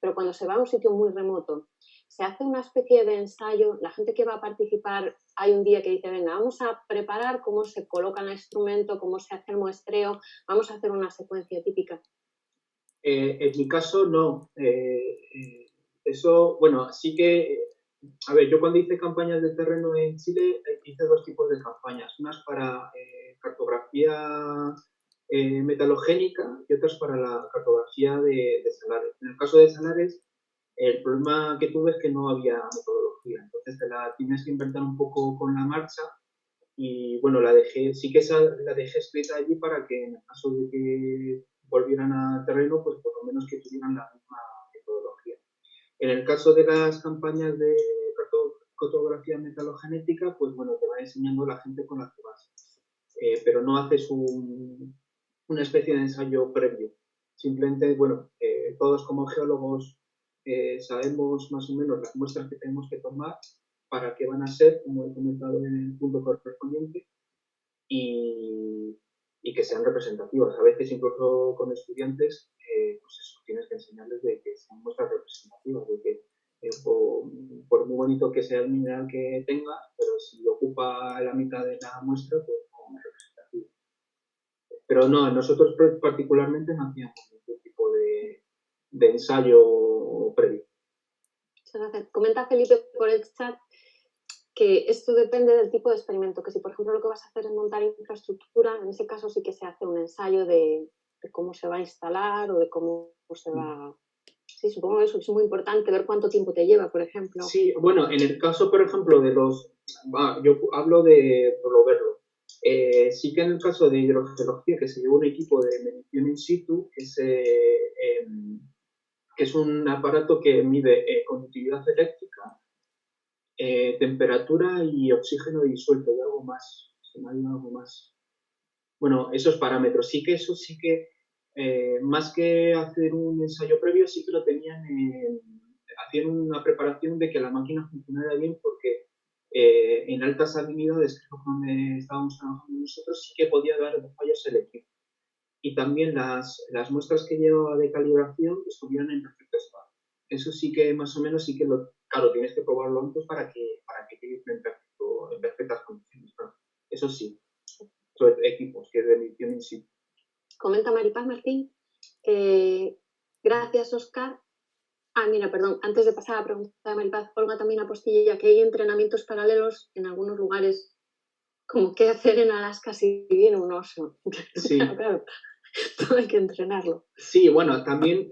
Pero cuando se va a un sitio muy remoto, se hace una especie de ensayo, la gente que va a participar, hay un día que dice, venga, vamos a preparar cómo se coloca el instrumento, cómo se hace el muestreo, vamos a hacer una secuencia típica.
En mi caso, no. Eso, bueno, sí que, a ver, yo cuando hice campañas de terreno en Chile, hice 2 tipos de campañas. Unas para cartografía metalogénica y otras para la cartografía de salares. En el caso de salares, el problema que tuve es que no había metodología. Entonces te la tienes que inventar un poco con la marcha. Y bueno, la dejé escrita allí para que en el caso de que volvieran a terreno, pues por lo menos que tuvieran la misma metodología. En el caso de las campañas de cartografía metalogenética, pues bueno, te va enseñando la gente con las que vas. Pero no haces una especie de ensayo previo. Simplemente, bueno, todos como geólogos sabemos más o menos las muestras que tenemos que tomar, para qué van a ser, como he comentado en el punto correspondiente, y que sean representativas. A veces incluso con estudiantes, pues eso, tienes que enseñarles de que sean muestras representativas, de que por muy bonito que sea el mineral que tenga, pero si ocupa la mitad de la muestra, pues no es representativo. Pero no, nosotros particularmente no hacíamos ningún tipo de ensayo previo.
Muchas gracias. Comenta Felipe por el chat que esto depende del tipo de experimento, que si por ejemplo lo que vas a hacer es montar infraestructura, en ese caso sí que se hace un ensayo de cómo se va a instalar o de cómo se va... Sí, supongo que eso es muy importante, ver cuánto tiempo te lleva, por ejemplo.
Sí, bueno, en el caso, por ejemplo, de los... yo hablo de por lo verlo. Sí que en el caso de hidrogeología, que se lleva un equipo de medición in situ, que es un aparato que mide conductividad eléctrica, temperatura y oxígeno disuelto y algo más. Se me ha ido algo más. Bueno, esos parámetros. Sí que eso sí que, más que hacer un ensayo previo, sí que lo tenían hacían una preparación de que la máquina funcionara bien, porque en altas salinidades, que es donde estábamos trabajando nosotros, sí que podía dar fallos el equipo. Y también las muestras que llevaba de calibración estuvieran en perfecto estado. Eso sí que más o menos sí que claro, tienes que probarlo antes para que quede en perfectas condiciones. Claro. Eso sí, sobre equipos, que es de medición in situ.
Comenta Maripaz Martín. Gracias, Óscar. Mira, perdón, antes de pasar a la pregunta de Maripaz, Olga también apostilla que hay entrenamientos paralelos en algunos lugares, como qué hacer en Alaska si viene un oso.
Sí.
Claro, todo hay que entrenarlo.
Sí, bueno, también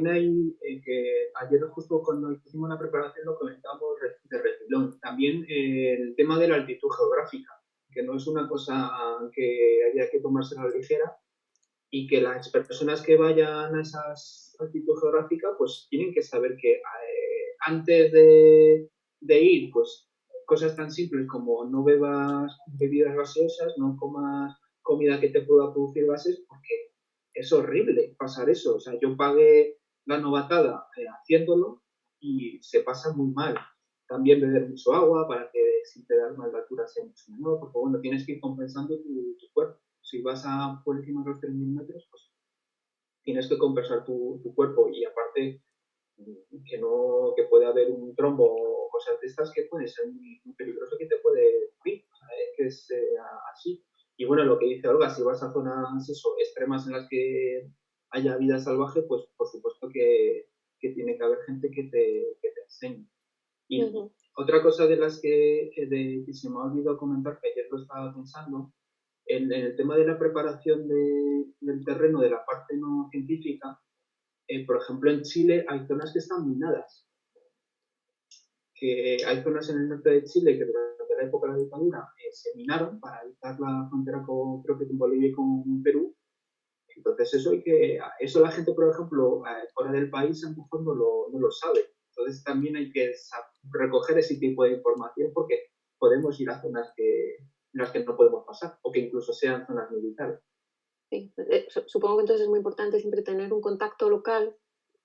hay que ayer justo cuando hicimos la preparación lo comentábamos de refilón. También el tema de la altitud geográfica. que no es una cosa que haya que tomarse a la ligera y que las personas que vayan a esas altitud geográfica pues tienen que saber que antes de ir, pues cosas tan simples como no bebas bebidas gaseosas, no comas comida que te pueda producir gases, porque es horrible pasar eso. O sea, yo pagué la novatada haciéndolo y se pasa muy mal. También beber mucho agua para que si te das mal de altura sea mucho menor, porque bueno, tienes que ir compensando tu cuerpo. Si vas a por encima de los 3.000 metros, pues tienes que compensar tu cuerpo y aparte que puede haber un trombo o cosas de estas que puede ser muy peligroso, que te puede morir, que es así. Y bueno, lo que dice Olga, si vas a zonas extremas en las que haya vida salvaje, pues por supuesto que tiene que haber gente que te enseñe. Y otra cosa de las que se me ha olvidado comentar, que ayer lo estaba pensando, en el tema de la preparación del terreno, de la parte no científica, por ejemplo, en Chile hay zonas que están minadas. Que hay zonas en el norte de Chile que durante la época de la dictadura se minaron para evitar la frontera creo que con Bolivia y con Perú. Entonces eso la gente, por ejemplo, fuera del país a lo mejor no lo sabe. Entonces también hay que recoger ese tipo de información porque podemos ir a zonas en las que no podemos pasar o que incluso sean zonas militares.
Sí. Supongo que entonces es muy importante siempre tener un contacto local,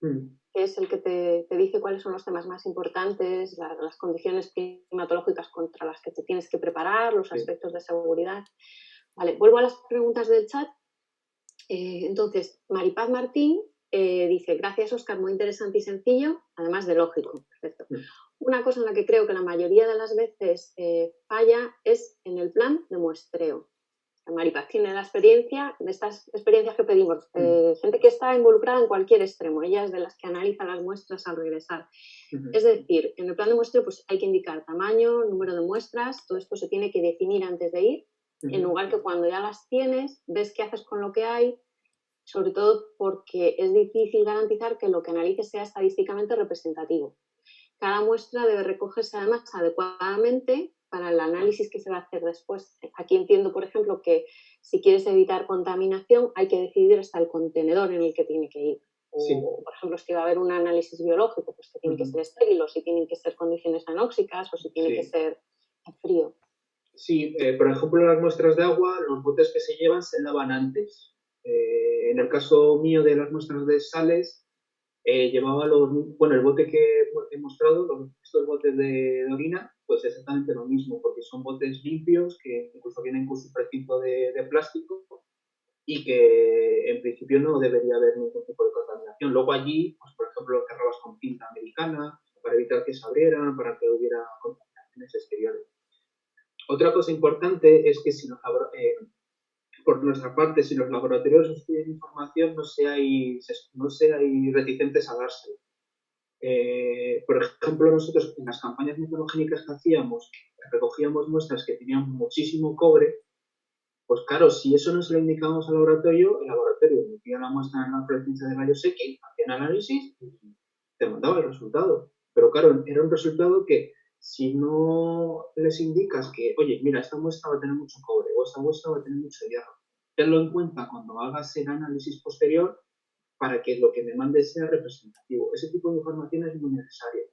que es el que te dice cuáles son los temas más importantes, las condiciones climatológicas contra las que te tienes que preparar, los aspectos de seguridad. Vale, vuelvo a las preguntas del chat. Entonces, Maripaz Martín dice, gracias Óscar, muy interesante y sencillo, además de lógico. Perfecto. Una cosa en la que creo que la mayoría de las veces falla es en el plan de muestreo. Maripaz tiene la experiencia, de estas experiencias que pedimos, gente que está involucrada en cualquier extremo, ella es de las que analiza las muestras al regresar. Es decir, en el plan de muestreo pues, hay que indicar tamaño, número de muestras, todo esto se tiene que definir antes de ir, en lugar que cuando ya las tienes, ves qué haces con lo que hay, sobre todo porque es difícil garantizar que lo que analices sea estadísticamente representativo. Cada muestra debe recogerse además adecuadamente para el análisis que se va a hacer después. Aquí entiendo, por ejemplo, que si quieres evitar contaminación hay que decidir hasta el contenedor en el que tiene que ir. O, por ejemplo, si va a haber un análisis biológico, pues que tiene que ser estéril, o si tienen que ser condiciones anóxicas, o si tiene que ser frío.
Sí, por ejemplo, las muestras de agua, los botes que se llevan se lavan antes. En el caso mío de las muestras de sales, llevaba el bote que he mostrado, estos botes de orina, pues exactamente lo mismo, porque son botes limpios que incluso vienen con su precinto de plástico y que en principio no debería haber ningún tipo de contaminación. Luego allí, pues por ejemplo, cerrabas con cinta americana para evitar que se abrieran, para que hubiera contaminaciones exteriores. Otra cosa importante es que por nuestra parte, si los laboratorios os piden información, no seáis reticentes a dárselo. Por ejemplo, nosotros en las campañas meteorológicas que hacíamos, recogíamos muestras que tenían muchísimo cobre, pues claro, si eso no se lo indicábamos al laboratorio, el laboratorio metía la muestra en la frecuencia de rayos X, hacía un análisis y te mandaba el resultado. Pero claro, era un resultado que si no les indicas que, oye, mira, esta muestra va a tener mucho cobre o esta muestra va a tener mucho hierro, tenlo en cuenta cuando hagas el análisis posterior para que lo que me mandes sea representativo. Ese tipo de información es muy necesaria.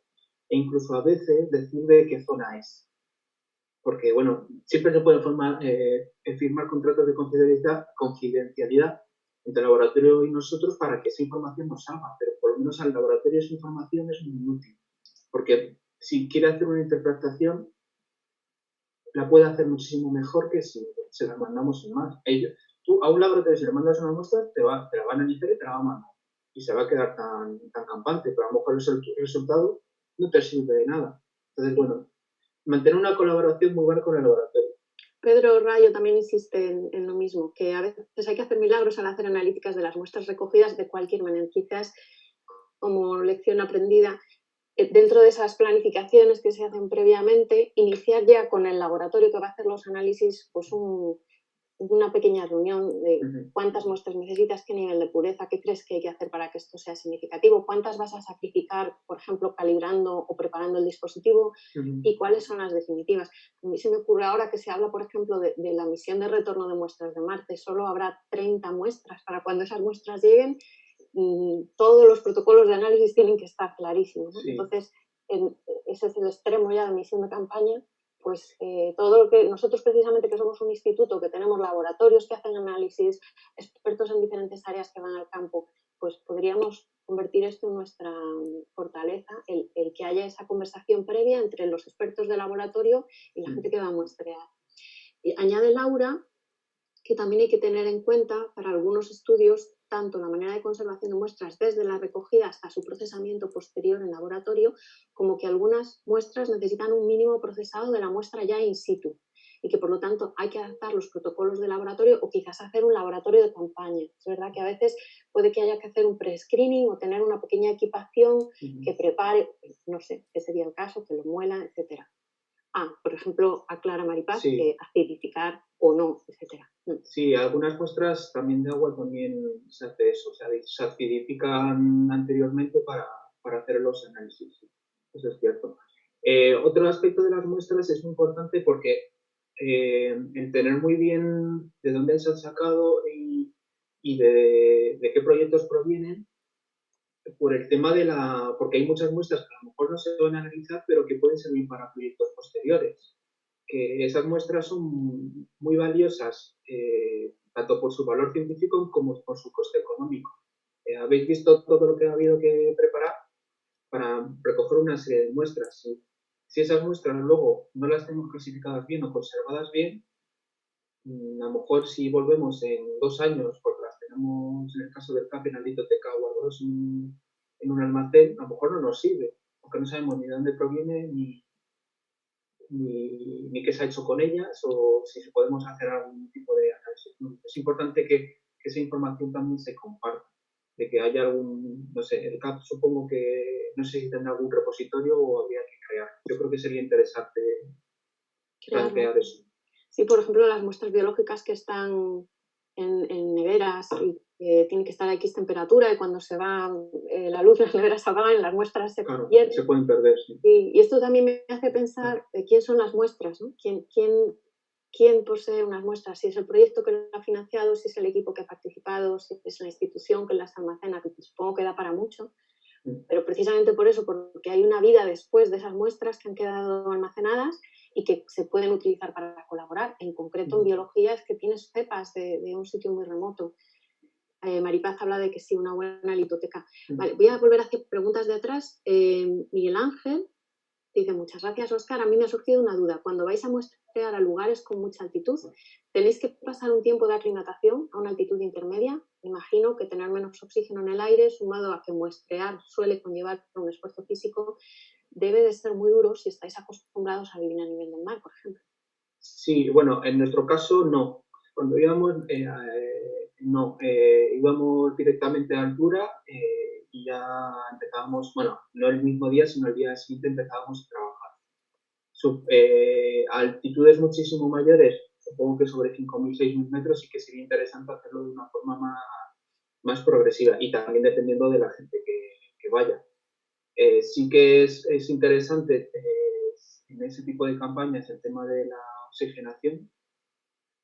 E incluso a veces decir de qué zona es. Porque, bueno, siempre se pueden firmar contratos de confidencialidad entre el laboratorio y nosotros para que esa información nos salga, pero por lo menos al laboratorio esa información es muy útil. Porque si quiere hacer una interpretación, la puede hacer muchísimo mejor que si se la mandamos sin más. Tú a un laboratorio, si le mandas una muestra, te la va a analizar y te la va a mandar. Y se va a quedar tan campante, pero a lo mejor el resultado no te sirve de nada. Entonces, bueno, mantener una colaboración muy buena con el laboratorio.
Pedro Rayo también insiste en lo mismo, que a veces hay que hacer milagros al hacer analíticas de las muestras recogidas de cualquier manera. Quizás como lección aprendida, dentro de esas planificaciones que se hacen previamente, iniciar ya con el laboratorio que va a hacer los análisis pues un una pequeña reunión de
Ujú.
cuántas muestras necesitas, qué nivel de pureza, qué crees que hay que hacer para que esto sea significativo, cuántas vas a sacrificar, por ejemplo, calibrando o preparando el dispositivo
Ujú.
y cuáles son las definitivas. A mí se me ocurre ahora que se habla, por ejemplo, de la misión de retorno de muestras de Marte, solo habrá 30 muestras. Para cuando esas muestras lleguen, todos los protocolos de análisis tienen que estar clarísimos, ¿no?
Sí,
Entonces, ese es el extremo ya de misión de campaña, pues todo lo que nosotros precisamente que somos un instituto, que tenemos laboratorios que hacen análisis, expertos en diferentes áreas que van al campo, pues podríamos convertir esto en nuestra fortaleza, el que haya esa conversación previa entre los expertos de laboratorio y la gente que va a muestrear. Y añade Laura que también hay que tener en cuenta para algunos estudios tanto la manera de conservación de muestras desde la recogida hasta su procesamiento posterior en laboratorio, como que algunas muestras necesitan un mínimo procesado de la muestra ya in situ y que por lo tanto hay que adaptar los protocolos de laboratorio o quizás hacer un laboratorio de campaña. Es verdad que a veces puede que haya que hacer un pre-screening o tener una pequeña equipación que prepare, no sé, qué sería el caso, que lo muela, etcétera. Por ejemplo, aclara Maripaz
sí,
que acidificar o no, etcétera.
sí, algunas muestras también de agua también se hace eso, o sea, se acidifican anteriormente para hacer los análisis. Sí, eso es cierto. Otro aspecto de las muestras es muy importante porque el tener muy bien de dónde se han sacado y de qué proyectos provienen, por el tema porque hay muchas muestras que a lo mejor no se pueden analizar, pero que pueden servir para proyectos posteriores. Que esas muestras son muy valiosas, tanto por su valor científico como por su coste económico. Habéis visto todo lo que ha habido que preparar para recoger una serie de muestras. Si esas muestras luego no las tenemos clasificadas bien o conservadas bien, a lo mejor si volvemos en 2 años, porque las tenemos en el caso del CAP en la litoteca guardados en un almacén, a lo mejor no nos sirve, porque no sabemos ni de dónde proviene ni qué se ha hecho con ellas o si podemos hacer algún tipo de análisis. Es importante que esa información también se comparta, de que haya algún, no sé, el CAP supongo que no sé si tendrá algún repositorio o habría que crear. Yo creo que sería interesante
Crearlo.
plantear eso.
Sí, por ejemplo, las muestras biológicas que están en neveras y que tienen que estar a X temperatura y cuando se va la luz, las neveras se apagan, las muestras se
Claro, se
pierden.
pueden perder, sí.
Y esto también me hace pensar quién son las muestras, ¿no? ¿Quién posee unas muestras? Si es el proyecto que lo ha financiado, si es el equipo que ha participado, si es la institución que las almacena, que supongo que da para mucho. Pero precisamente por eso, porque hay una vida después de esas muestras que han quedado almacenadas y que se pueden utilizar para colaborar. En concreto, en biología es que tienes cepas de un sitio muy remoto. Maripaz habla de que sí, una buena litoteca. Vale, voy a volver a hacer preguntas de atrás. Miguel Ángel dice, muchas gracias, Óscar. A mí me ha surgido una duda. Cuando vais a muestrear a lugares con mucha altitud, ¿tenéis que pasar un tiempo de aclimatación a una altitud intermedia? Imagino que tener menos oxígeno en el aire, sumado a que muestrear suele conllevar un esfuerzo físico, debe de ser muy duro si estáis acostumbrados a vivir a nivel del mar, por ejemplo.
Sí, bueno, en nuestro caso no. Cuando íbamos, no, íbamos directamente a altura y ya empezábamos, bueno, no el mismo día, sino el día siguiente empezábamos a trabajar. A altitudes muchísimo mayores, supongo que sobre 5.000, 6.000 metros, sí que sería interesante hacerlo de una forma más progresiva y también dependiendo de la gente que vaya. Sí que es interesante en ese tipo de campañas el tema de la oxigenación.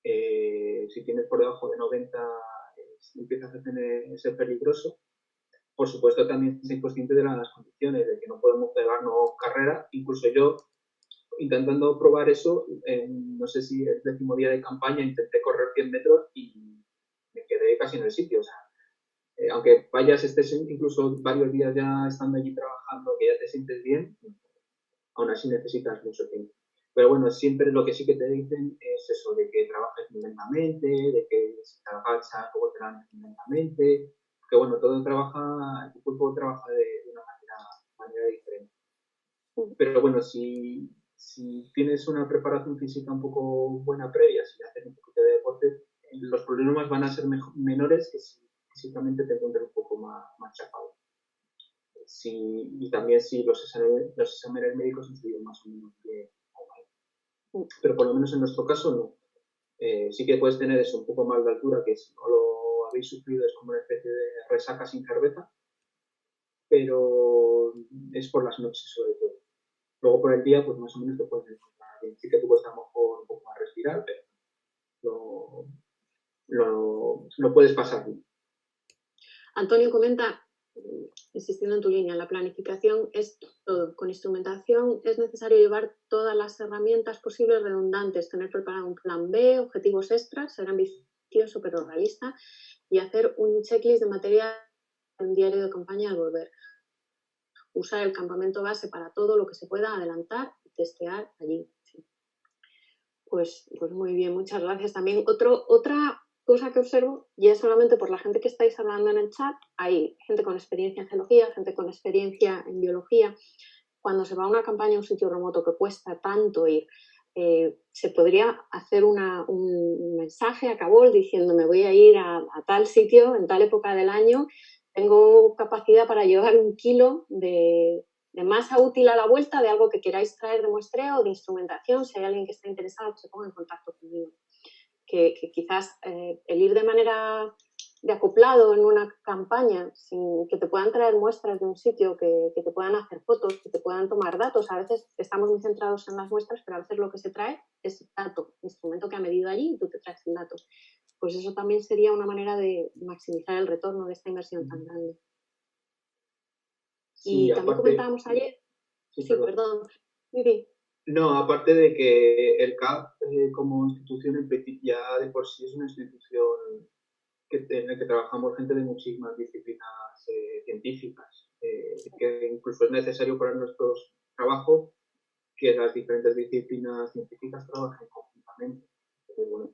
Si tienes por debajo de 90 empiezas a ser peligroso. Por supuesto también soy consciente de las condiciones, de que no podemos pegarnos carrera. Incluso yo, intentando probar eso, no sé si el 10.º día de campaña intenté correr 100 metros y me quedé casi en el sitio. O sea, aunque vayas, estés incluso varios días ya estando allí trabajando, que ya te sientes bien, aún así necesitas mucho tiempo. Pero bueno, siempre lo que sí que te dicen es eso, de que trabajes lentamente, de que si te agachas, luego te lanzas lentamente, que bueno, todo trabaja, tu cuerpo trabaja de una manera diferente. Pero bueno, si tienes una preparación física un poco buena previa, si haces un poquito de deporte, los problemas van a ser menores que si físicamente te encuentres un poco más chafado. Y también si los exámenes médicos han salido más o menos bien. Pero por lo menos en nuestro caso no. Sí que puedes tener eso, un poco más de altura, que si no lo habéis sufrido es como una especie de resaca sin cerveza, pero es por las noches sobre todo. Luego por el día, pues más o menos te puedes encontrar bien. Sí que te cuesta a lo mejor un poco más respirar, pero lo puedes pasar bien.
Antonio comenta, insistiendo en tu línea, la planificación es todo. Con instrumentación es necesario llevar todas las herramientas posibles redundantes, tener preparado un plan B, objetivos extras, ser ambicioso pero realista y hacer un checklist de material en diario de campaña al volver. Usar el campamento base para todo lo que se pueda adelantar y testear allí. Sí. Pues muy bien, muchas gracias. También otra cosa que observo, y es solamente por la gente que estáis hablando en el chat, hay gente con experiencia en geología, gente con experiencia en biología. Cuando se va a una campaña a un sitio remoto que cuesta tanto ir, se podría hacer un mensaje a Kabul diciendo me voy a ir a tal sitio en tal época del año, tengo capacidad para llevar 1 kilo de masa útil a la vuelta de algo que queráis traer de muestreo o de instrumentación. Si hay alguien que está interesado, que se ponga en contacto conmigo. Que quizás el ir de manera de acoplado en una campaña, sin que te puedan traer muestras de un sitio, que te puedan hacer fotos, que te puedan tomar datos. A veces estamos muy centrados en las muestras, pero a veces lo que se trae es dato, instrumento que ha medido allí y tú te traes el dato. Pues eso también sería una manera de maximizar el retorno de esta inversión tan grande.
Sí,
y también comentábamos ayer...
Sí,
perdón. Vivi.
No, aparte de que el CAP como institución en principio ya de por sí es una institución en la que trabajamos gente de muchísimas disciplinas científicas, que incluso es necesario para nuestro trabajo que las diferentes disciplinas científicas trabajen conjuntamente. Bueno,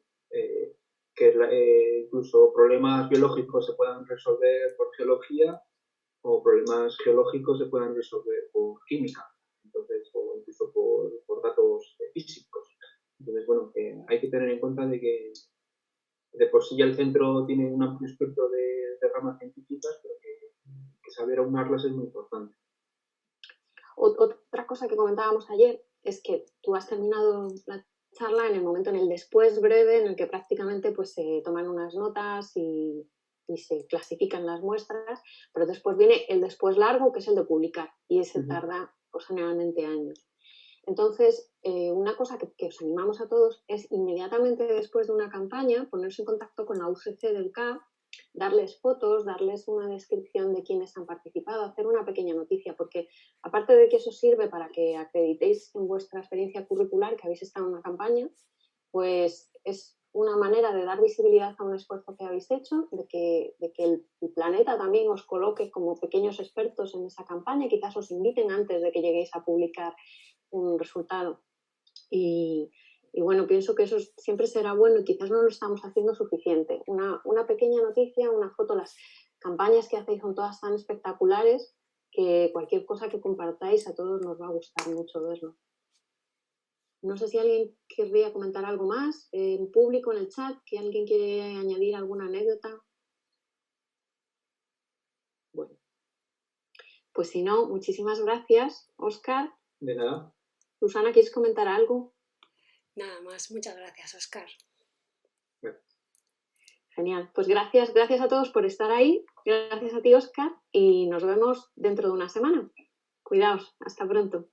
que incluso problemas biológicos se puedan resolver por geología o problemas geológicos se puedan resolver por química, entonces, o incluso por datos físicos. Entonces, bueno, hay que tener en cuenta de que de por sí ya el centro tiene un amplio espectro de ramas científicas, pero que saber aunarlas es muy importante.
Otra cosa que comentábamos ayer es que tú has terminado la charla en el momento, en el después breve, en el que prácticamente pues, se toman unas notas y se clasifican las muestras, pero después viene el después largo, que es el de publicar, y ese tarda pues, generalmente años. Entonces, una cosa que os animamos a todos es inmediatamente después de una campaña ponerse en contacto con la UGC del CAP, darles fotos, darles una descripción de quiénes han participado, hacer una pequeña noticia, porque aparte de que eso sirve para que acreditéis en vuestra experiencia curricular que habéis estado en una campaña, pues es una manera de dar visibilidad a un esfuerzo que habéis hecho, de que el planeta también os coloque como pequeños expertos en esa campaña, quizás os inviten antes de que lleguéis a publicar un resultado. Y bueno, pienso que eso siempre será bueno y quizás no lo estamos haciendo suficiente. Una pequeña noticia, una foto, las campañas que hacéis son todas tan espectaculares que cualquier cosa que compartáis a todos nos va a gustar mucho verlo. No sé si alguien querría comentar algo más en público, en el chat, que alguien quiere añadir alguna anécdota. Bueno, pues si no, muchísimas gracias, Óscar.
De nada.
Susana, ¿quieres comentar algo?
Nada más, muchas gracias, Óscar.
Genial, pues gracias a todos por estar ahí, gracias a ti, Óscar, y nos vemos dentro de una semana. Cuidaos, hasta pronto.